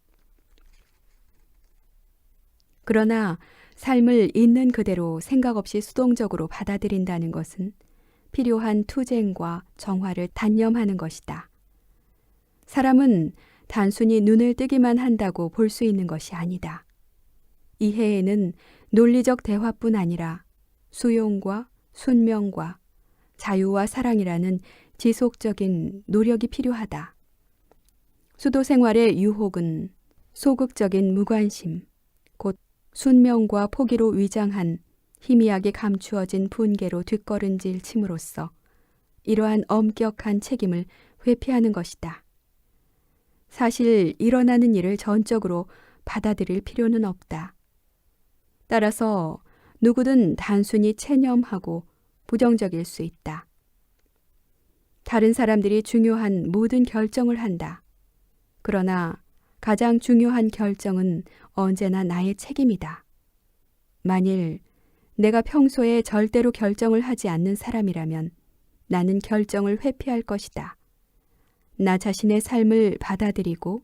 그러나 삶을 있는 그대로 생각 없이 수동적으로 받아들인다는 것은 필요한 투쟁과 정화를 단념하는 것이다. 사람은 단순히 눈을 뜨기만 한다고 볼 수 있는 것이 아니다. 이해에는 논리적 대화뿐 아니라 수용과 순명과 자유와 사랑이라는 지속적인 노력이 필요하다. 수도 생활의 유혹은 소극적인 무관심, 곧 순명과 포기로 위장한 희미하게 감추어진 분개로 뒷걸음질 침으로써 이러한 엄격한 책임을 회피하는 것이다. 사실 일어나는 일을 전적으로 받아들일 필요는 없다. 따라서 누구든 단순히 체념하고 부정적일 수 있다. 다른 사람들이 중요한 모든 결정을 한다. 그러나 가장 중요한 결정은 언제나 나의 책임이다. 만일 내가 평소에 절대로 결정을 하지 않는 사람이라면 나는 결정을 회피할 것이다. 나 자신의 삶을 받아들이고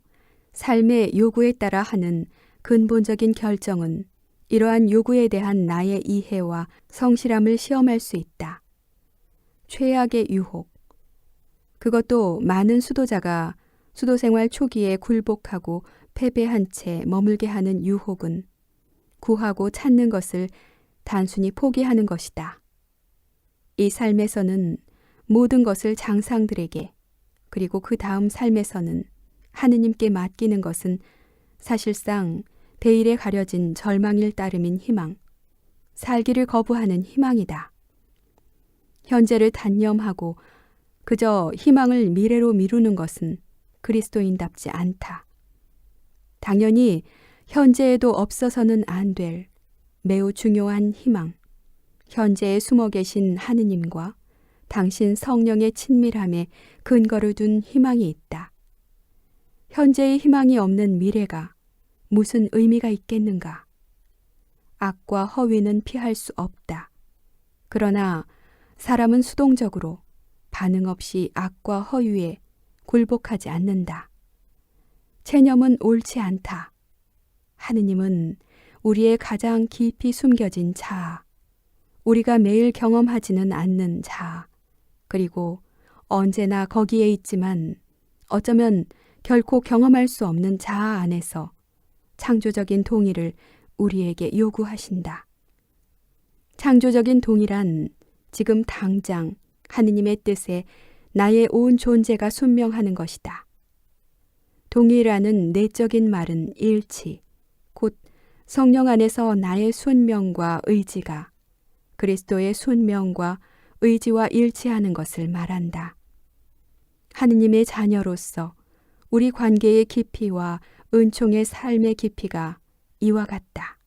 삶의 요구에 따라 하는 근본적인 결정은 이러한 요구에 대한 나의 이해와 성실함을 시험할 수 있다. 최악의 유혹. 그것도 많은 수도자가 수도 생활 초기에 굴복하고 패배한 채 머물게 하는 유혹은 구하고 찾는 것을 단순히 포기하는 것이다. 이 삶에서는 모든 것을 장상들에게 그리고 그 다음 삶에서는 하느님께 맡기는 것은 사실상 대일에 가려진 절망일 따름인 희망, 살기를 거부하는 희망이다. 현재를 단념하고 그저 희망을 미래로 미루는 것은 그리스도인답지 않다. 당연히 현재에도 없어서는 안 될 매우 중요한 희망, 현재에 숨어 계신 하느님과 당신 성령의 친밀함에 근거를 둔 희망이 있다. 현재의 희망이 없는 미래가 무슨 의미가 있겠는가? 악과 허위는 피할 수 없다. 그러나 사람은 수동적으로 반응 없이 악과 허위에 굴복하지 않는다. 체념은 옳지 않다. 하느님은 우리의 가장 깊이 숨겨진 자아, 우리가 매일 경험하지는 않는 자아, 그리고 언제나 거기에 있지만 어쩌면 결코 경험할 수 없는 자아 안에서 창조적인 동의를 우리에게 요구하신다. 창조적인 동의란 지금 당장 하느님의 뜻에 나의 온 존재가 순명하는 것이다. 동의라는 내적인 말은 일치, 곧 성령 안에서 나의 순명과 의지가 그리스도의 순명과 의지와 일치하는 것을 말한다. 하느님의 자녀로서 우리 관계의 깊이와 은총의 삶의 깊이가 이와 같다.